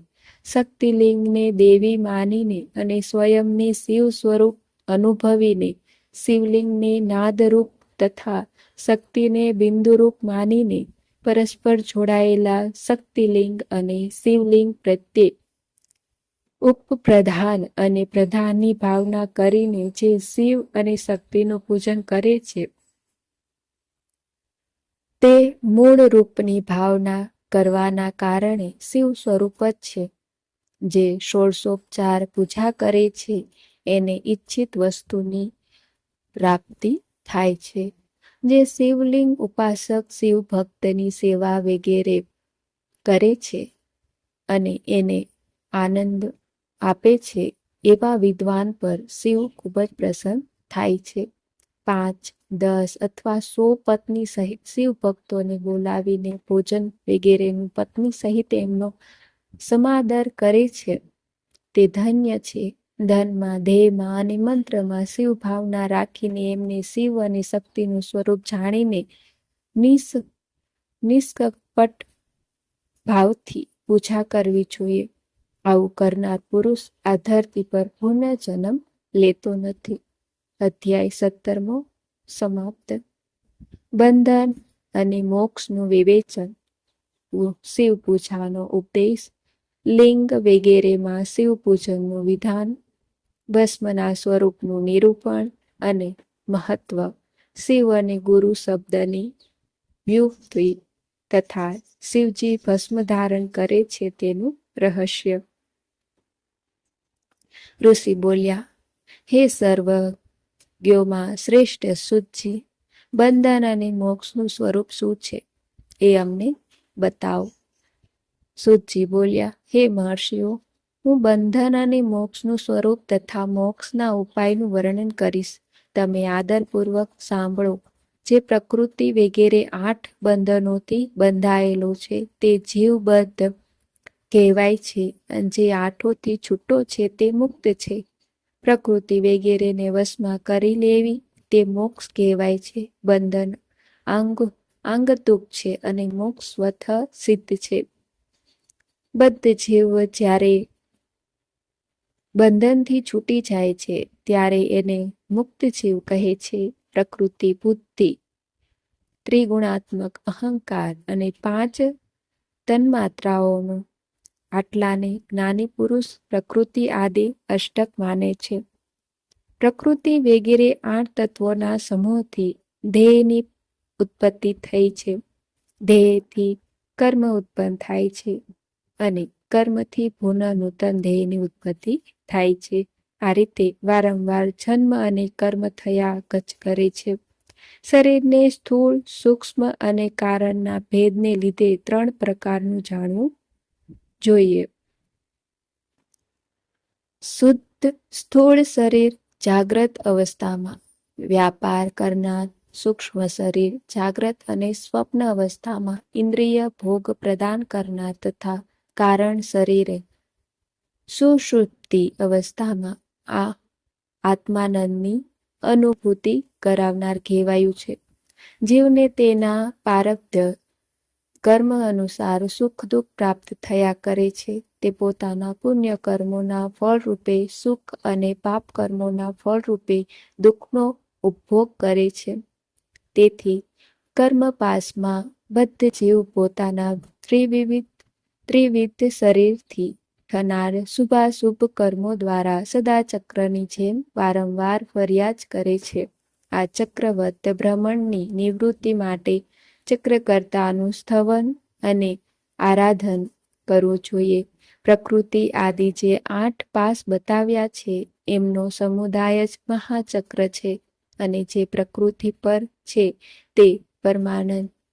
શક્તિલિંગને દેવી માનીને અને સ્વયંને શિવ સ્વરૂપ અનુભવીને, શિવલિંગને નાદરૂપ તથા શક્તિને બિંદુરૂપ માનીને, પરસ્પર જોડાયેલા શક્તિલિંગ અને શિવલિંગ પ્રત્યે ઉપપ્રધાન અને પ્રધાનની ભાવના કરીને જે શિવ અને શક્તિનું પૂજન કરે છે તે મૂળ રૂપની ભાવના કરવાના કારણે શિવ સ્વરૂપ જ છે. જે ષોડશોપચાર પૂજા કરે છે એને ઈચ્છિત વસ્તુની પ્રાપ્તિ થાય છે. જે શિવલિંગ ઉપાસક શિવ ભક્તની સેવા વગેરે કરે છે અને એને આનંદ આપે છે એવા વિદ્વાન પર શિવ ખૂબ જ પ્રસન્ન થાય છે. 5, 10 અથવા 100 પત્ની સહિત શિવ ભક્તોને બોલાવીને ભોજન વગેરેનું પત્ની સહિત એમનો સમાદર કરે છે તે ધન્ય છે. ધનમાં, ધ્યેયમાં અને મંત્રમાં શિવ ભાવના રાખીને એમને શિવ અને શક્તિનું સ્વરૂપ જાણીને નિષ્કપટ ભાવથી પૂજા કરવી જોઈએ. આવું કરનાર પુરુષ આ ધરતી પર પુનઃજન્મ લેતો નથી. અધ્યાય 17મો સમાપ્ત. બંધન અને મોક્ષનું વિવેચન. શિવ પૂજાનો ઉપદેશ. લિંગ વગેરેમાં શિવ પૂજનનું વિધાન. ભસ્મના સ્વરૂપનું નિરૂપણ અને મહત્વ. શિવ અને ગુરુ શબ્દની વ્યુત્પત્તિ તથા શિવજી ભસ્મ ધારણ કરે છે તેનું રહસ્ય. ઋષિ બોલ્યા, હે સર્વજ્ઞોમાં શ્રેષ્ઠ સૂતજી, બંધન અને મોક્ષનું સ્વરૂપ શું છે એ અમને બતાવો. સૂતજી બોલ્યા, હે મહર્ષિઓ, હું બંધન અને મોક્ષનું સ્વરૂપ તથા મોક્ષના ઉપાયનું વર્ણન કરીશ. તમે આદરપૂર્વક સાંભળો. જે પ્રકૃતિ વગેરે 8 બંધનોથી બંધાયેલો છે તે જીવબદ્ધ કહેવાય છે અને જે 8થી છૂટો છે તે મુક્ત છે. પ્રકૃતિ વગેરેને વશમાં કરી લેવી તે મોક્ષ કહેવાય છે. બંધન આંગતુક છે અને મોક્ષ સ્વતઃ સિદ્ધ છે. બદ્ધ જીવ જ્યારે બંધનથી છૂટી જાય છે ત્યારે એને મુક્ત જીવ કહે છે. પ્રકૃતિ, બુદ્ધિ, ત્રિગુણાત્મક અહંકાર અને 5 તન્માત્રાઓનું આટલાને જ્ઞાની પુરુષ પ્રકૃતિ આદિ અષ્ટક માને છે. પ્રકૃતિ વગેરે 8 તત્વોના સમૂહથી ધ્યેયની ઉત્પત્તિ થઈ છે. ધ્યેયથી કર્મ ઉત્પન્ન થાય છે અને કર્મથી પુનઃ નૂતન ધ્યેયની ઉત્પત્તિ થાય છે. આ રીતે વારંવાર જન્મ અને કર્મ થયા કરે છે. શરીરને સ્થૂળ, સૂક્ષ્મ અને કારણના ભેદને લીધે 3 પ્રકારનું જાણવું જોઈએ. શુદ્ધ સ્થૂળ શરીર જાગ્રત અવસ્થામાં વ્યાપાર કરનાર, સૂક્ષ્મ શરીર જાગ્રત અને સ્વપ્ન અવસ્થામાં ઇન્દ્રિય ભોગ પ્રદાન કરનાર તથા કારણ શરીરે સુષુપ્તિ અવસ્થામાં આ આત્માનંદની અનુભૂતિ કરાવનાર કહેવાયું છે. જીવને તેના પ્રારબ્ધ કર્મ અનુસાર સુખ દુઃખ પ્રાપ્ત થયા કરે છે. તે પોતાના પુણ્ય કર્મોના ફળરૂપે સુખ અને પાપ કર્મોના ફળરૂપે દુઃખનો ઉપભોગ કરે છે. તેથી કર્મપાશમાં બદ્ધ જીવ પોતાના ત્રિવિધ શરીરથી થનાર શુભાશુભ કર્મો દ્વારા સદાચક્રની જેમ વારંવાર ફર્યા જ કરે છે. આ ચક્રવત ભ્રમણની નિવૃત્તિ માટે ચક્રકર્તાનું સ્તવન અને આરાધન કરવું જોઈએ. પ્રકૃતિ આદિ જે 8 પાસ બતાવ્યા છે એમનો સમુદાય જ મહાચક્ર છે અને જે પ્રકૃતિ પર છે તે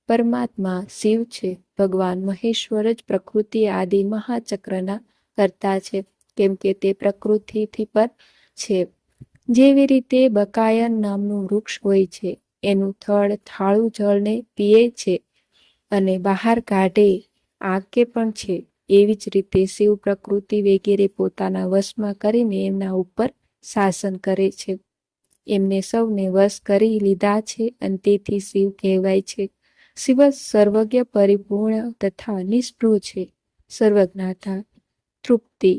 પરમાત્મા શિવ છે. ભગવાન મહેશ્વર જ પ્રકૃતિ આદિ મહાચક્રના કર્તા છે કેમ કે તે પ્રકૃતિથી પર છે. જેવી રીતે બકાયન નામનું વૃક્ષ હોય છે, એનું થડ થાળું જળને પીએ છે અને બહાર કાઢે આંકે પણ છે, એવી જ રીતે શિવ પ્રકૃતિ વગેરે પોતાના વશમાં કરીને એમના ઉપર શાસન કરે છે. એમને સૌને વશ કરી લીધા છે અને તેથી શિવ કહેવાય છે. શિવ સર્વજ્ઞ, પરિપૂર્ણ તથા નિષ્પૃહ છે. સર્વજ્ઞાતા, તૃપ્તિ,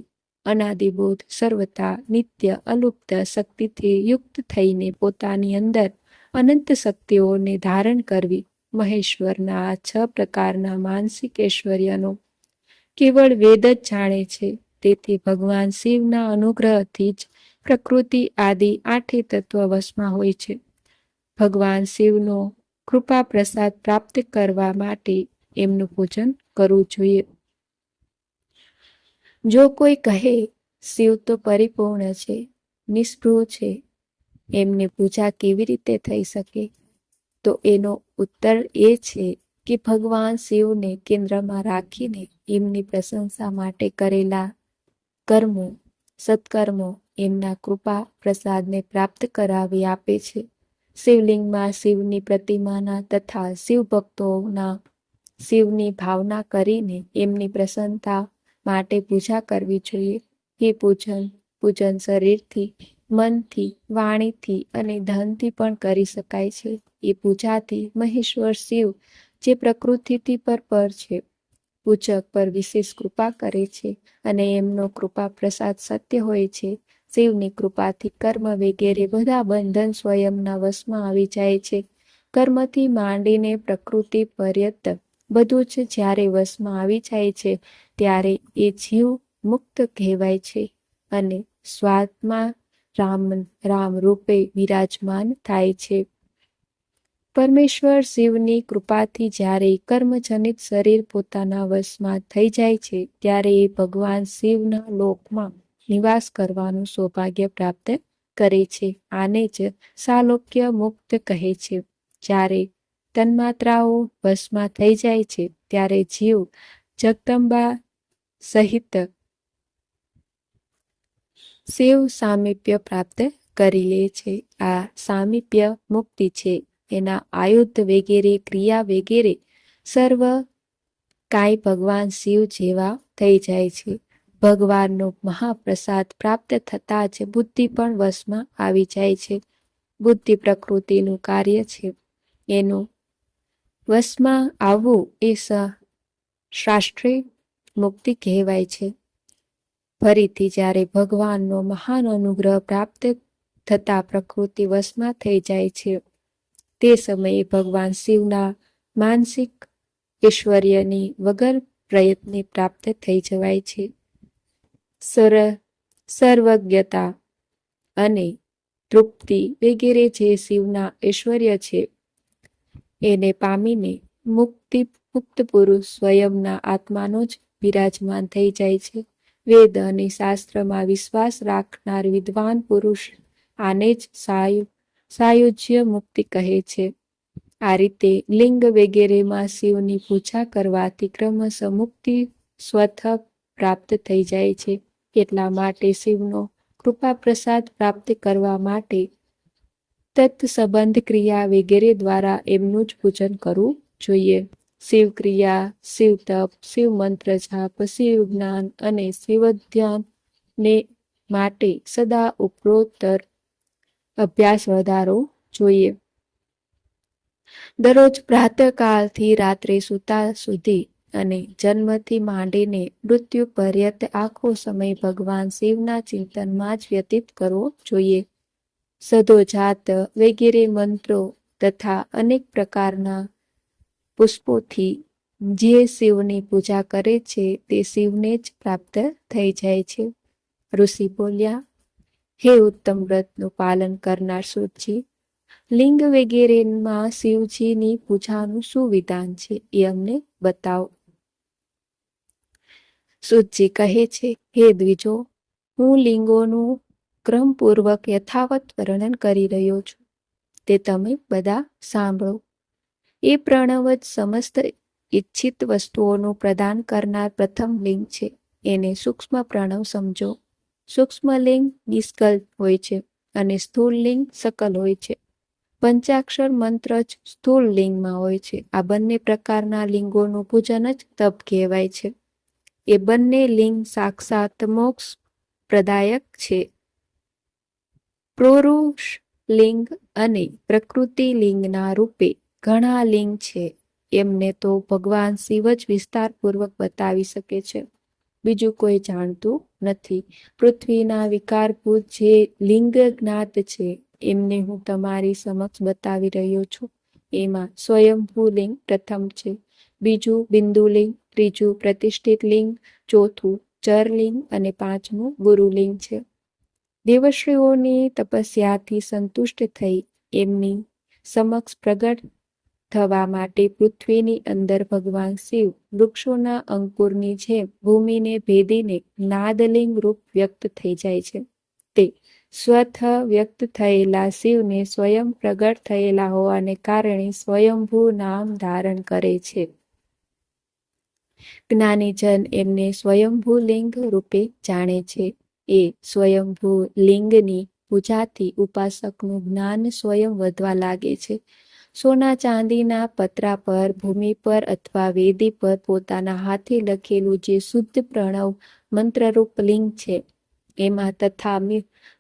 અનાદિબોધ, સર્વતા, નિત્ય, અલુપ્ત શક્તિથી યુક્ત થઈને પોતાની અંદર અનંત શક્તિઓને ધારણ કરવી, મહેશ્વરના આ 6 પ્રકારના માનસિક ઐશ્વર્યનો કેવળ વેદ જ જાણે છે. તેથી ભગવાન શિવના અનુગ્રહથી જ પ્રકૃતિ આદિ 8 તત્વ વશમાં હોય છે. ભગવાન શિવનો કૃપા પ્રસાદ પ્રાપ્ત કરવા માટે એમનું પૂજન કરવું જોઈએ. જો કોઈ કહે શિવ તો પરિપૂર્ણ છે, નિષ્પૃહ છે, એમની પૂજા કેવી રીતે થઈ શકે? તો એનો ઉત્તર એ છે કે ભગવાન શિવને કેન્દ્રમાં રાખીને એમની પ્રશંસા માટે કરેલા કર્મો, સત્કર્મો એમના કૃપા પ્રસાદને પ્રાપ્ત કરાવી આપે છે. શિવલિંગમાં શિવની પ્રતિમાના તથા શિવ ભક્તોના શિવની ભાવના કરીને એમની પ્રસન્નતા માટે પૂજા કરવી જોઈએ. એ પૂજન શરીરથી, મનથી, વાણીથી અને ધનથી પણ કરી શકાય છે. એ પૂજાથી મહેશ્વર શિવ જે પ્રકૃતિથી પર છે, પૂજક પર વિશેષ કૃપા કરે છે અને એમનો કૃપા પ્રસાદ સત્ય હોય છે. શિવની કૃપાથી કર્મ વગેરે બધા બંધન સ્વયંના વશમાં આવી જાય છે. કર્મથી માંડીને પ્રકૃતિ પર્યંત બધું જ જ્યારે વશમાં આવી જાય છે ત્યારે એ જીવ મુક્ત કહેવાય છે અને સ્વાત્મા રામ રૂપે વિરાજમાન થાય છે. પરમેશ્વર શિવની કૃપાથી જ્યારે કર્મજનિત શરીર પોતાના વશમાં થઈ જાય છે ત્યારે એ ભગવાન શિવના લોકમાં નિવાસ કરવાનું સૌભાગ્ય પ્રાપ્ત કરે છે. આને જ સાલોક્ય મુક્ત કહે છે. જ્યારે તન્માત્રાઓ વશમાં થઈ જાય છે ત્યારે જીવ જગદંબા સહિત શિવ સામીપ્ય પ્રાપ્ત કરી લે છે. આ સામીપ્ય મુક્તિ છે. એના આયુધ વગેરે, ક્રિયા વગેરે સર્વ કાંઈ ભગવાન શિવ જેવા થઈ જાય છે. ભગવાનનો મહાપ્રસાદ પ્રાપ્ત થતાં જ બુદ્ધિ પણ વશમાં આવી જાય છે. બુદ્ધિ પ્રકૃતિનું કાર્ય છે. એનું વશમાં આવવું એ શાસ્ત્રીય મુક્તિ કહેવાય છે. ફરીથી જ્યારે ભગવાનનો મહાન અનુગ્રહ પ્રાપ્ત થતા પ્રકૃતિ વશમાં થઈ જાય છે તે સમયે ભગવાન શિવના માનસિક ઐશ્વર્યની વગર પ્રયત્ને પ્રાપ્ત થઈ જવાય છે. સર્વજ્ઞતા અને તૃપ્તિ વગેરે જે શિવના ઐશ્વર્ય છે એને પામીને મુક્ત પુરુષ સ્વયંના આત્માનો જ બિરાજમાન થઈ જાય છે. વેદ અને શાસ્ત્રમાં વિશ્વાસ રાખનાર વિદ્વાન પુરુષ આને જ સાયુજ્ય મુક્તિ કહે છે. આ રીતે લિંગ વગેરેમાં શિવની પૂજા કરવાથી ક્રમશઃ મુક્તિ સ્વતઃ પ્રાપ્ત થઈ જાય છે. એટલા માટે શિવનો કૃપા પ્રસાદ પ્રાપ્ત કરવા માટે તત્સંબંધ ક્રિયા વગેરે દ્વારા એમનું જ પૂજન કરવું જોઈએ. શિવ ક્રિયા, શિવ તપ, શિવ મંત્ર જાપ, શિવ જ્ઞાન અને શિવ ધ્યાન ને માટે સદા ઉપરોત્તર અભ્યાસ વધારવો જોઈએ. દરરોજ પ્રાતઃકાળથી રાત્રે સૂતા સુધી અને જન્મથી માંડીને મૃત્યુ પર્યંત આખો સમય ભગવાન શિવના ચિંતનમાં જ વ્યતીત કરવો જોઈએ. સદોજાત વગેરે મંત્રો તથા અનેક પ્રકારના પુષ્પોથી જે શિવની પૂજા કરે છે તે શિવને જ પ્રાપ્ત થઈ જાય છે. ઋષિ બોલ્યા, હે ઉત્તમ વ્રતનું પાલન કરનાર સૂતજી, લિંગ વગેરેમાં શિવજીની પૂજાનું શું વિધાન છે એ અમને બતાવો. સૂતજી કહે છે, હે દ્વિજો, હું લિંગોનું ક્રમપૂર્વક યથાવત વર્ણન કરી રહ્યો છું, તે તમે બધા સાંભળો. એ પ્રણવ જ સમસ્ત ઈચ્છિત વસ્તુઓનું પ્રદાન કરનાર પ્રથમ લિંગ છે. એને સૂક્ષ્મ પ્રણવ સમજો. સૂક્ષ્મ લિંગ નિષ્કલ્પ હોય છે અને સ્થૂળ લિંગ સકલ હોય છે. પંચાક્ષર મંત્ર જ સ્થૂળ લિંગમાં હોય છે. આ બંને પ્રકારના લિંગોનું પૂજન જ તપ કહેવાય છે. એ બંને લિંગ સાક્ષાત મોક્ષ પ્રદાયક છે. પુરુષ લિંગ અને પ્રકૃતિ લિંગના રૂપે ઘણા લિંગ છે. એમને તો ભગવાન શિવ જ વિસ્તારપૂર્વક બતાવી શકે છે, બીજું કોઈ જાણતું નથી. પૃથ્વીના વિકારભૂત જે લિંગ જ્ઞાત છે એમને હું તમારી સમક્ષ બતાવી રહ્યો છું. એમાં સ્વયંભૂ લિંગ પ્રથમ છે, બીજું બિંદુલિંગ, ત્રીજું પ્રતિષ્ઠિત લિંગ, ચોથું ચરલિંગ અને પાંચમું ગુરુલિંગ છે. દેવશ્રીઓની તપસ્યાથી સંતુષ્ટ થઈ એમની સમક્ષ પ્રગટ થવા માટે પૃથ્વીની અંદર ભગવાન શિવ વૃક્ષોના અંકુરની જેમ ભૂમિને ભેદીને નાદલિંગ રૂપ વ્યક્ત થઈ જાય છે. તે સ્વતઃ વ્યક્ત થયેલા શિવને સ્વયં પ્રગટ થયેલા હોવાને કારણે સ્વયંભૂ નામ ધારણ કરે છે. જ્ઞાનીજન એમને સ્વયંભૂ લિંગ રૂપે જાણે છે. એ સ્વયંભૂ લિંગની પૂજાથી ઉપાસકનું જ્ઞાન સ્વયં વધવા લાગે છે. સોના ચાંદીના પતરા પર, ભૂમિ પર અથવા વેદી પર પોતાના હાથે લખેલું જે શુદ્ધ પ્રણવ મંત્રરૂપ લિંગ છે એમાં તથા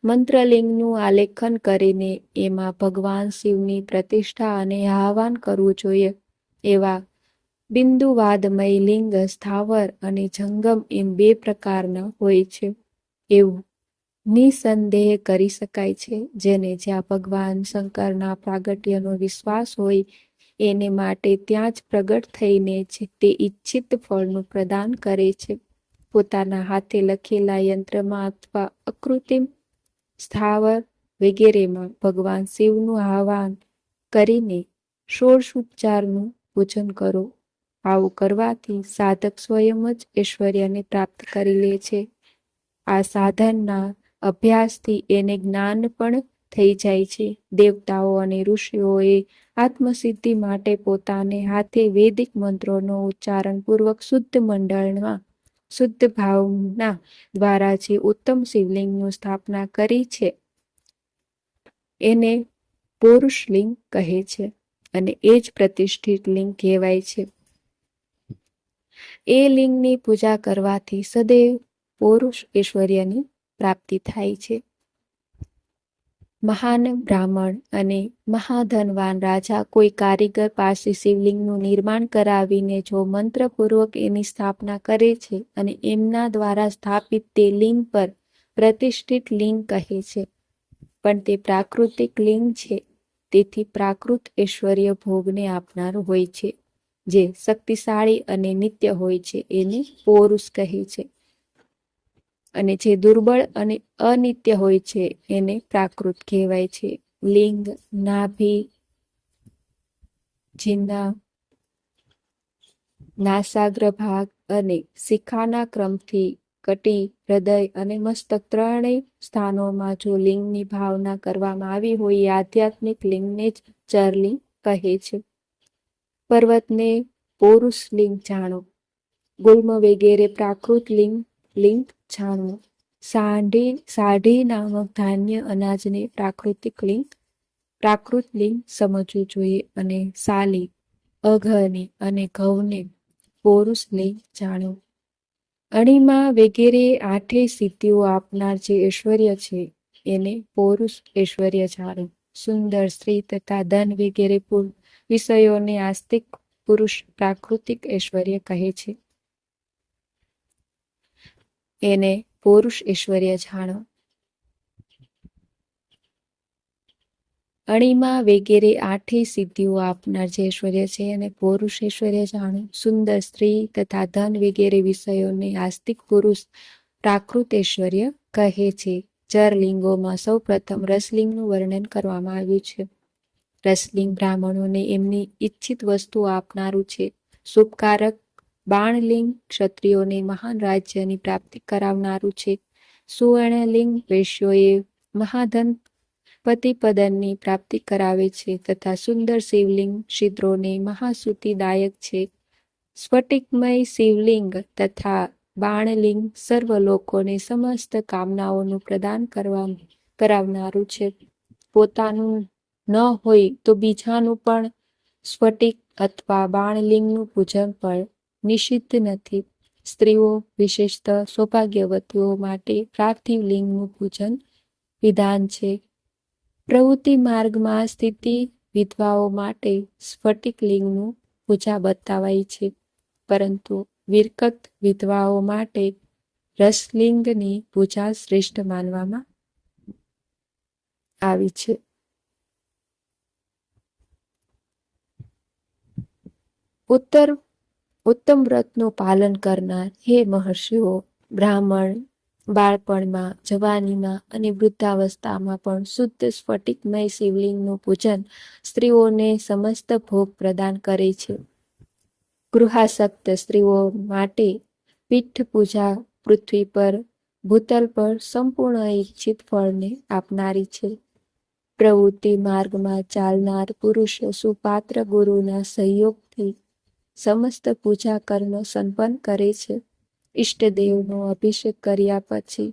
મંત્રલિંગનું આલેખન કરીને એમાં ભગવાન શિવની પ્રતિષ્ઠા અને આહ્વાન કરવું જોઈએ. એવા બિંદુવાદમય લિંગ સ્થાવર અને જંગમ એમ બે પ્રકારના હોય છે એવું નિસંદેહ કરી શકાય છે. જેને જ્યાં ભગવાન શંકરના પ્રાગટ્યનો વિશ્વાસ હોય એને માટે ત્યાં જ પ્રગટ થઈને તે ઈચ્છિત ફળનું પ્રદાન કરે છે. પોતાના હાથે લખેલા યંત્રમાં અથવા અકૃત્રિમ સ્થાવર વગેરેમાં ભગવાન શિવનું આહ્વાન કરીને ષોડશોપચારનું પૂજન કરો. આવું કરવાથી સાધક સ્વયં જ ઐશ્વર્યને પ્રાપ્ત કરી લે છે. આ સાધનના અભ્યાસથી એને જ્ઞાન પણ થઈ જાય છે. દેવતાઓ અને ઋષિઓએ આત્મસિદ્ધિ માટે પોતાને હાથે વૈદિક મંત્રોનો ઉચ્ચારણ પૂર્વક શુદ્ધ મંડળમાં શુદ્ધ ભાવના દ્વારા જે ઉત્તમ શિવલિંગની સ્થાપના કરી છે એને પૌરુષલિંગ કહે છે અને એ જ પ્રતિષ્ઠિત લિંગ કહેવાય છે. એ લિંગની પૂજા કરવાથી સદૈવ પૌરુષ ઐશ્વર્યની પ્રાપ્તિ થાય છે. મહાન બ્રાહ્મણ અને મહાધનવાન રાજા કોઈ કારીગર પાસે શિવલિંગનું નિર્માણ કરાવીને જો મંત્રપૂર્વક એની સ્થાપના કરે છે અને એમના દ્વારા સ્થાપિત તે લિંગ પર પ્રતિષ્ઠિત લિંગ કહે છે. પણ તે પ્રાકૃતિક લિંગ છે, તેથી પ્રાકૃત ઐશ્વર્ય ભોગને આપનારું હોય છે. જે શક્તિશાળી અને નિત્ય હોય છે એને પૌરુષ કહે છે, અને જે દુર્બળ અને અનિત્ય હોય છે એને પ્રાકૃત કહેવાય છે. લિંગ, નાભી, જીહ્વા, નાસાગ્ર ભાગ અને શિખાના ક્રમથી કટી, હૃદય અને મસ્તક ત્રણેય સ્થાનોમાં જો લિંગની ભાવના કરવામાં આવી હોય એ આધ્યાત્મિક લિંગને જ ચરલિંગ કહે છે. પર્વતને પૌરુષ લિંગ જાણો. ગુલ્મ વગેરે પ્રાકૃત લિંગ જાણો. સાઢી નામક ધાન્ય અનાજને પ્રાકૃત લિંગ સમજવું જોઈએ અને સાલી, અઘને અને ઘઉંને પૌરુષ લિંગ જાણો. અણિમા વગેરે આઠેય સિદ્ધિઓ આપનાર જે ઐશ્વર્ય છે એને પૌરુષ ઐશ્વર્ય જાણો. સુંદર સ્ત્રી તથા ધન વગેરે વિષયોને આસ્તિક પુરુષ પ્રાકૃતિક ઐશ્વર્ય કહે છે, એને પૌરુષ ઐશ્વર્ય જાણો. અણિમા વગેરે આઠેય સિદ્ધિઓ આપનાર જે ઐશ્વર્ય છે એને પૌરુષ ઐશ્વર્ય જાણો. સુંદર સ્ત્રી તથા ધન વગેરે વિષયોને આસ્તિક પુરુષ પ્રાકૃત ઐશ્વર્ય કહે છે. ચરલિંગોમાં સૌ પ્રથમ રસલિંગનું વર્ણન કરવામાં આવ્યું છે. રસલિંગ બ્રાહ્મણોને એમની ઈચ્છિત વસ્તુ આપનારું છે. શુભકારક બાણલિંગ ક્ષત્રિયોને મહાન રાજ્યની પ્રાપ્તિ કરાવનારું છે. સુવર્ણલિંગ વૈશ્યોએ મહાધન પતિપદનની પ્રાપ્તિ કરાવે છે તથા સુંદર શિવલિંગ શિદ્રોને મહાસુતિદાયક છે. સ્ફટિકમય શિવલિંગ તથા બાણલિંગ સર્વ લોકોને સમસ્ત કામનાઓનું પ્રદાન કરાવનારું છે. પોતાનું ન હોય તો બીજાનું પણ સ્ફટિક અથવા બાણલિંગનું પૂજન પણ નિષિદ્ધ નથી. સ્ત્રીઓ વિશેષતઃ સૌભાગ્યવતીઓ માટે પાર્થિવ લિંગનું પૂજન વિધાન છે. પ્રવૃત્તિ માર્ગમાં સ્થિતિ વિધવાઓ માટે સ્ફટિક લિંગનું પૂજા બતાવાઈ છે, પરંતુ વિરકત વિધવાઓ માટે રસલિંગની પૂજા શ્રેષ્ઠ માનવામાં આવી છે. ઉત્તમ વ્રતનું પાલન કરનાર હે મહર્ષિઓ, બ્રાહ્મણ બાળપણમાં, જવાનીમાં અને વૃદ્ધાવસ્થામાં પણ શુદ્ધ સ્ફટિકમય શિવલિંગનું પૂજન સ્ત્રીઓને સમસ્ત ભોગ પ્રદાન કરે છે. ગૃહાસક્ત સ્ત્રીઓ માટે પીઠ પૂજા પૃથ્વી પર ભૂતલ પર સંપૂર્ણ ઈચ્છિત ફળને આપનારી છે. પ્રવૃત્તિ માર્ગમાં ચાલનાર પુરુષો સુપાત્ર ગુરુના સહયોગથી સમસ્ત પૂજા કર્મ સંપન્ન કરે છે. ઈષ્ટદેવનો અભિષેક કર્યા પછી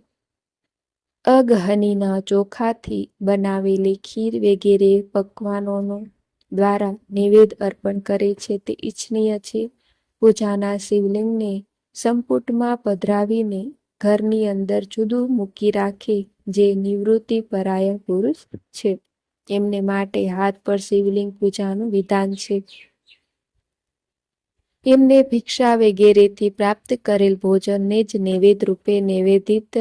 અગહનીના ચોખાથી બનાવેલી ખીર વગેરે પકવાનોનો દ્વારા નૈવેદ્ય અર્પણ કરે છે. તે ઈચ્છનીય છે. પૂજાના શિવલિંગને સંપુટમાં પધરાવીને ઘરની અંદર જુદું મૂકી રાખે જે નિવૃત્તિ પરાયણ પુરુષ છે, એમને માટે હાથ પર શિવલિંગ પૂજાનું વિધાન છે. એમને ભિક્ષા વગેરેથી પ્રાપ્ત કરેલ ભોજનને જ નૈવેદ્ય રૂપે નિવેદિત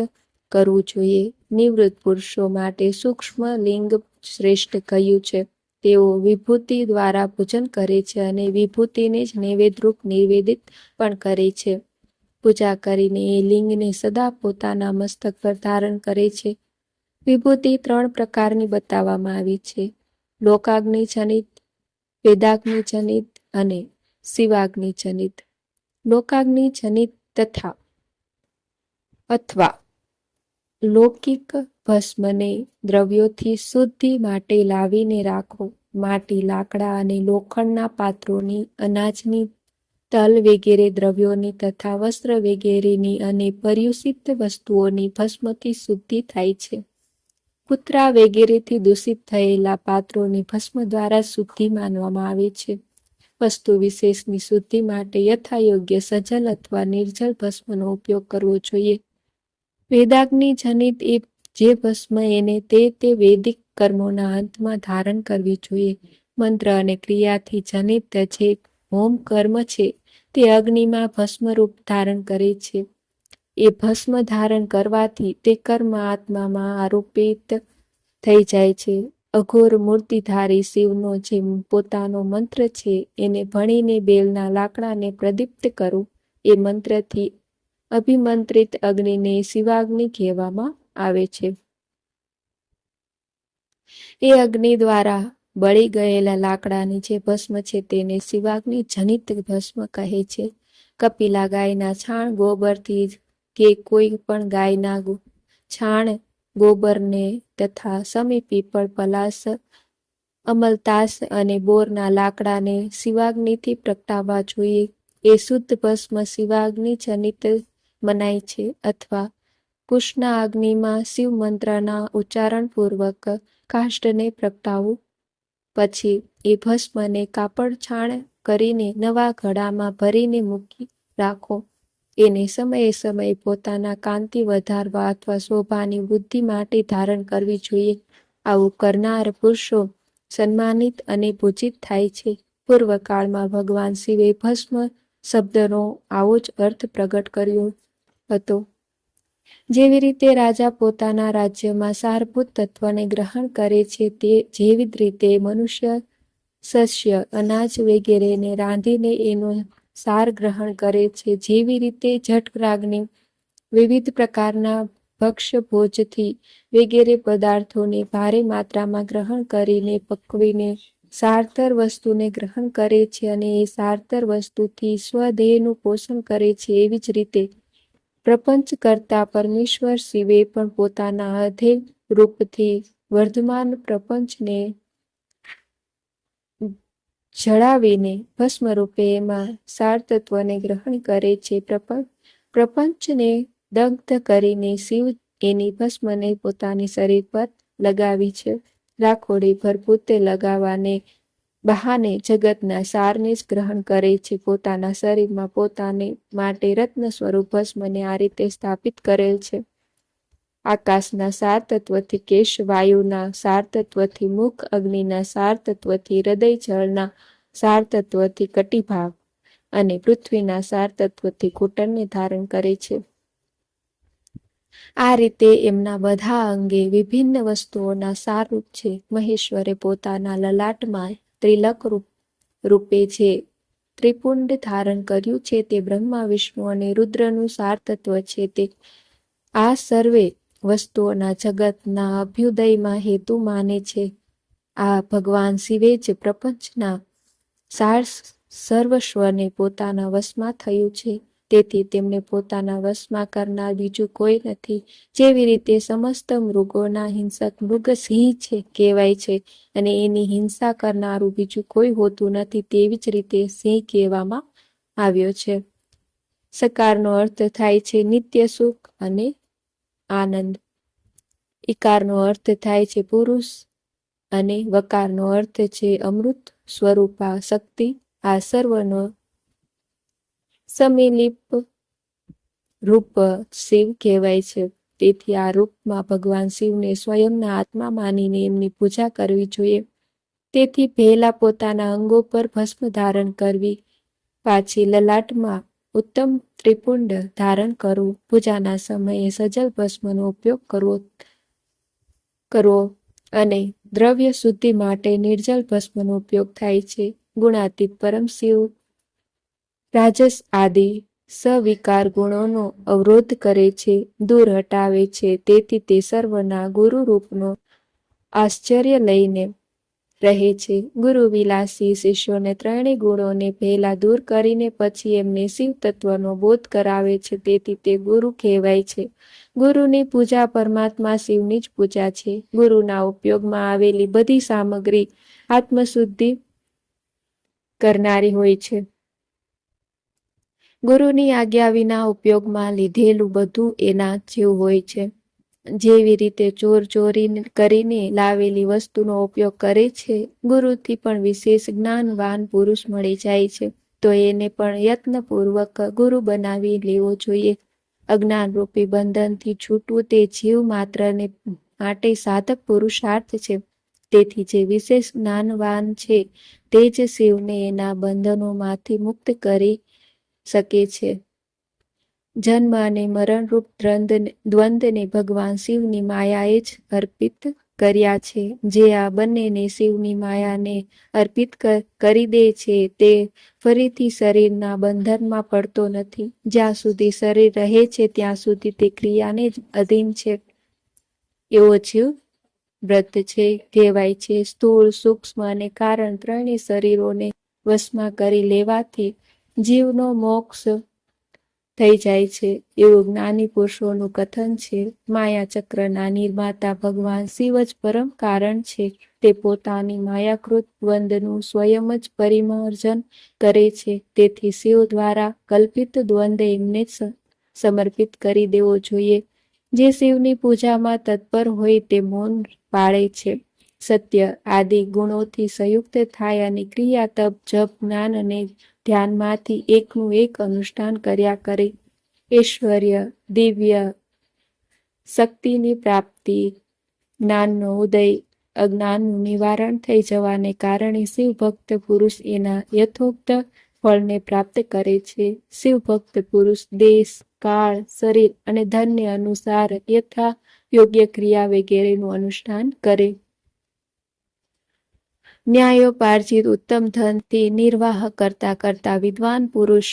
કરવું જોઈએ. નિવૃત્ત પુરુષો માટે સૂક્ષ્મ લિંગ શ્રેષ્ઠ કહ્યું છે. તેઓ વિભૂતિ દ્વારા પૂજન કરે છે અને વિભૂતિને જ નૈવેદ્યરૂપ નિવેદિત પણ કરે છે. પૂજા કરીને એ લિંગને સદા પોતાના મસ્તક પર ધારણ કરે છે. વિભૂતિ 3 પ્રકારની બતાવવામાં આવી છે: લોકાગ્નિ જનિત, વેદાગ્નિ જનિત અને શિવાગ્નિ જનિત. લોકાગ્નિ જનિત અથવા લૌકિક ભસ્મને દ્રવ્યોથી શુદ્ધિ માટે લાવીને રાખો. માટી, લાકડા અને લોખંડના પાત્રોની, અનાજની, તલ વગેરે દ્રવ્યોની તથા વસ્ત્ર વગેરેની અને પર્યુષિત વસ્તુઓની ભસ્મથી શુદ્ધિ થાય છે. કૂતરા વગેરેથી દૂષિત થયેલા પાત્રોની ભસ્મ દ્વારા શુદ્ધિ માનવામાં આવે છે. વસ્તુ વિશેષની શુદ્ધિ માટે યથાયોગ્ય સજલ અથવા નિર્જલ ભસ્મનો ઉપયોગ કરવો જોઈએ. વેદાગ્નિ જનિત એ જે ભસ્મ એને તે વૈદિક કર્મોના અંતમાં ધારણ કરવી જોઈએ. મંત્ર અને ક્રિયાથી જનિત જે હોમ કર્મ છે તે અગ્નિમાં ભસ્મરૂપ ધારણ કરે છે. એ ભસ્મ ધારણ કરવાથી તે કર્મ આત્મામાં આરોપિત થઈ જાય છે. અઘોર મૂર્તિધારી શિવનો જે પોતાનો મંત્ર છે એને ભણીને બેલના લાકડાને પ્રદીપ્ત કરવું. એ મંત્રથી અભિમંત્રિત અગ્નિને શિવાગ્નિ કહેવામાં આવે છે. એ અગ્નિ દ્વારા બળી ગયેલા લાકડાની જે ભસ્મ છે તેને શિવાગ્નિ જનિત ભસ્મ કહે છે. કપિલા ગાયના છાણ ગોબરથી કે કોઈ પણ ગાયના છાણ ગોબરને તથા સમી પીપળ, પલાસ, અમલતાસ અને બોરના લાકડાને શિવાગ્નિથી પ્રગટાવવા જોઈએ. એ શુદ્ધ ભસ્મ શિવાગ્નિ જનિત મનાય છે. અથવા કુશના અગ્નિમાં શિવ મંત્રના ઉચ્ચારણપૂર્વક કાષ્ઠને પ્રગટાવવું. પછી એ ભસ્મને કાપડ છાણ કરીને નવા ઘડામાં ભરીને મૂકી રાખો. એને સમયે સમયે પોતાના કાંતિ વધારવા અથવા શોભાની વૃદ્ધિ માટે ધારણ કરવી જોઈએ. આવું કરનાર પુરુષો સન્માનિત અને પૂજિત થાય છે. પૂર્વકાળમાં ભગવાન શિવે ભસ્મ શબ્દનો આવો જ અર્થ પ્રગટ કર્યો હતો. જેવી રીતે રાજા પોતાના રાજ્યમાં સારભૂત તત્વને ગ્રહણ કરે છે, તે જેવી જ રીતે મનુષ્ય શસ્ય, અનાજ વગેરેને રાંધીને એનો સાર ગ્રહણ કરે છે. જેવી રીતે જઠરાગ્નિ વિવિધ પ્રકારના ભક્ષ્ય ભોજથી વગેરે પદાર્થોને ભારે માત્રામાં ગ્રહણ કરીને પકવીને સારતર વસ્તુને ગ્રહણ કરે છે અને એ સારતર વસ્તુથી સ્વદેહનું પોષણ કરે છે, એવી જ રીતે પ્રપંચ કરતા પરમેશ્વર શિવે પણ પોતાના અધેય રૂપથી વર્ધમાન પ્રપંચને જળાવીને ભસ્મરૂપે એમાં સાર તત્વને ગ્રહણ કરે છે. પ્રપંચને દગ્ધ કરીને શિવ એની ભસ્મને પોતાની શરીર પર લગાવી છે. રાખોડી ભર પોતે લગાવવાને બહાને જગતના સારને જ ગ્રહણ કરે છે. પોતાના શરીરમાં પોતાને માટે રત્ન સ્વરૂપ ભસ્મને આ રીતે સ્થાપિત કરેલ છે. આકાશના સાર તત્વથી કેશ, વાયુના સાર તત્વથી મુખ, અગ્નિના સાર તત્વથી હૃદય, જળના સાર તત્વથી કટિભાગ અને પૃથ્વીના સાર તત્વથી ઘૂંટણને ધારણ કરે છે. આ રીતે એમના બધા અંગે વિભિન્ન વસ્તુઓના સારરૂપ છે. મહેશ્વરે પોતાના લલાટમાં ત્રિલક રૂપે જે ત્રિપુંડ ધારણ કર્યું છે તે બ્રહ્મા, વિષ્ણુ અને રુદ્રનું સાર તત્વ છે. તે આ સર્વે વસ્તુઓના જગતના અભ્યુદયમાં હેતુ માને છે. આ ભગવાન શિવે જ પ્રપંચના સાર સર્વસ્વને પોતાના વશમાં થયું છે. તેથી તેમને પોતાના વશમાં કરનાર બીજું કોઈ નથી. જેવી રીતે સમસ્ત મૃગોના હિંસક મૃગ સિંહ છે કહેવાય છે અને એની હિંસા કરનારું બીજું કોઈ હોતું નથી, તેવી જ રીતે સિંહ કહેવામાં આવ્યો છે. સકારનો અર્થ થાય છે નિત્ય સુખ અને આનંદ. ઈકારનો અર્થ થાય છે પુરુષ અને વકારનો અર્થ છે અમૃત સ્વરૂપા શક્તિ. આ સર્વનો સમિલિપ રૂપ શિવ કહેવાય છે. તેથી આ રૂપમાં ભગવાન શિવને સ્વયંના આત્મા માનીને એમની પૂજા કરવી જોઈએ. તેથી પહેલા પોતાના અંગો પર ભસ્મ ધારણ કરવી, પાછી લલાટમાં ઉત્તમ ત્રિપુંડ ધારણ કરવું. પૂજાના સમયે સજલ ભસ્મનો ઉપયોગ કરવો અને દ્રવ્ય શુદ્ધિ માટે નિર્જલ ભસ્મનો ઉપયોગ થાય છે. ગુણાતીત પરમ શિવ રાજસ આદિ સવિકાર ગુણોનો અવરોધ કરે છે, દૂર હટાવે છે. તેથી તે સર્વના ગુરુ રૂપનો આશ્ચર્ય લઈને રહે છે. ગુરુ વિલાસી શિષ્યોને ત્રણેય ગુણોને પહેલા દૂર કરીને પછી એમને શિવ તત્વનો બોધ કરાવે છે. તેથી તે ગુરુ કહેવાય છે. ગુરુની પૂજા પરમાત્મા શિવની જ પૂજા છે. ગુરુના ઉપયોગમાં આવેલી બધી સામગ્રી આત્મશુદ્ધિ કરનારી હોય છે. ગુરુની આજ્ઞા વિના ઉપયોગમાં લીધેલું બધું એના જેવું હોય છે. જેવી રીતે ચોર ચોરી કરીને લાવેલી વસ્તુનો ઉપયોગ કરે છે, ગુરુથી પણ વિશેષ જ્ઞાનવાન પુરુષ મળી જાય છે, તો એને પણ યત્નપૂર્વક ગુરુ બનાવી લેવો જોઈએ. અજ્ઞાનરૂપી બંધનથી છૂટવું તે જીવ માત્રને માટે સાધક પુરુષાર્થ છે. તેથી જે વિશેષ જ્ઞાનવાન છે તે જ શિવને એના બંધનોમાંથી મુક્ત કરી શકે છે. જન્મ અને મરણરૂપ દ્વંદ્વને ભગવાન શિવની માયાએ જ અર્પિત કર્યા છે. જે આ બંનેને શિવની માયાને અર્પિત કરી દે છે તે ફરીથી શરીરના બંધનમાં પડતો નથી. જ્યાં સુધી શરીર રહે છે ત્યાં સુધી તે ક્રિયાને જ અધીન છે. એવો જીવ વ્રત છે કહેવાય છે. સ્થૂળ, સૂક્ષ્મ અને કારણ ત્રણેય શરીરોને વશમાં કરી લેવાથી જીવનો મોક્ષ થઈ જાય છે, એવું જ્ઞાની પુરુષોનું કથન છે. માયા ચક્રના નિર્માતા ભગવાન શિવ જ પરમ કારણ છે. તે પોતાની માયાકૃત દ્વંદ્વનું સ્વયં જ પરિમાર્જન કરે છે. તેથી શિવ દ્વારા કલ્પિત દ્વંદ્વ એમને જ સમર્પિત કરી દેવો જોઈએ. જે શિવની પૂજામાં તત્પર હોય તે મૌન પાળે છે, સત્ય આદિ ગુણોથી સંયુક્ત થાય અને ક્રિયા, તપ, જપ, જ્ઞાન અને ધ્યાનમાંથી એકનું એક અનુષ્ઠાન કર્યા કરે. ઐશ્વર્ય, દિવ્ય શક્તિની પ્રાપ્તિ, જ્ઞાનનો ઉદય, અજ્ઞાનનું નિવારણ થઈ જવાને કારણે શિવ ભક્ત પુરુષ એના યથોક્ત ફળને પ્રાપ્ત કરે છે. શિવ ભક્ત પુરુષ દેશ, કાળ, શરીર અને ધનને અનુસાર યથા યોગ્ય ક્રિયા વગેરેનું અનુષ્ઠાન કરે. ન્યાયોપાર્જિત ઉત્તમ ધનથી નિર્વાહ કરતા કરતા વિદ્વાન પુરુષ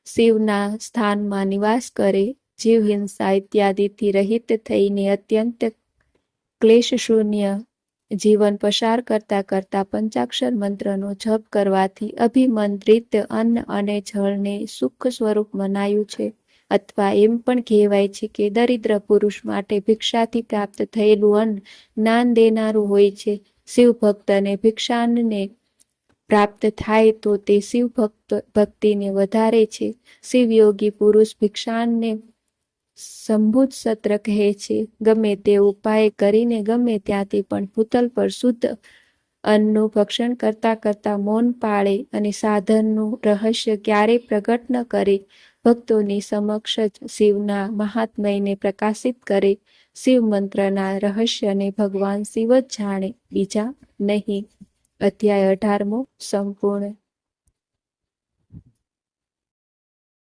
શિવના સ્થાનમાં નિવાસ કરે. જીવ હિંસા ઇત્યાદિથી રહિત થઈને અત્યંત ક્લેશશૂન્ય જીવન પસાર કરતા કરતા પંચાક્ષર મંત્રનો જપ કરવાથી અભિમંત્રિત અન્ન અને જળને સુખ સ્વરૂપ મનાયું છે. અથવા એમ પણ કહેવાય છે કે દરિદ્ર પુરુષ માટે ભિક્ષાથી પ્રાપ્ત થયેલું અન્ન જ્ઞાન દેનારું હોય છે. શિવ ભક્તને ભિક્ષાન્નને પ્રાપ્ત થાય તો તે શિવ ભક્તિને વધારે છે. શિવયોગી પુરુષ ભિક્ષાનને સંભુત સત્ર કહે છે. ગમે તે ઉપાય કરીને ગમે ત્યાંથી પણ ભૂતલ પર શુદ્ધ અન્નનું ભક્ષણ કરતા કરતા મૌન પાળે અને સાધનનું રહસ્ય ક્યારેય પ્રગટ ન કરે ભક્તોની સમક્ષ જ શિવના મહાત્મયને પ્રકાશિત કરે. શિવ મંત્રના રહસ્યને ભગવાન શિવ જ જાણે, બીજા નહીં. અધ્યાય 18 સંપૂર્ણ.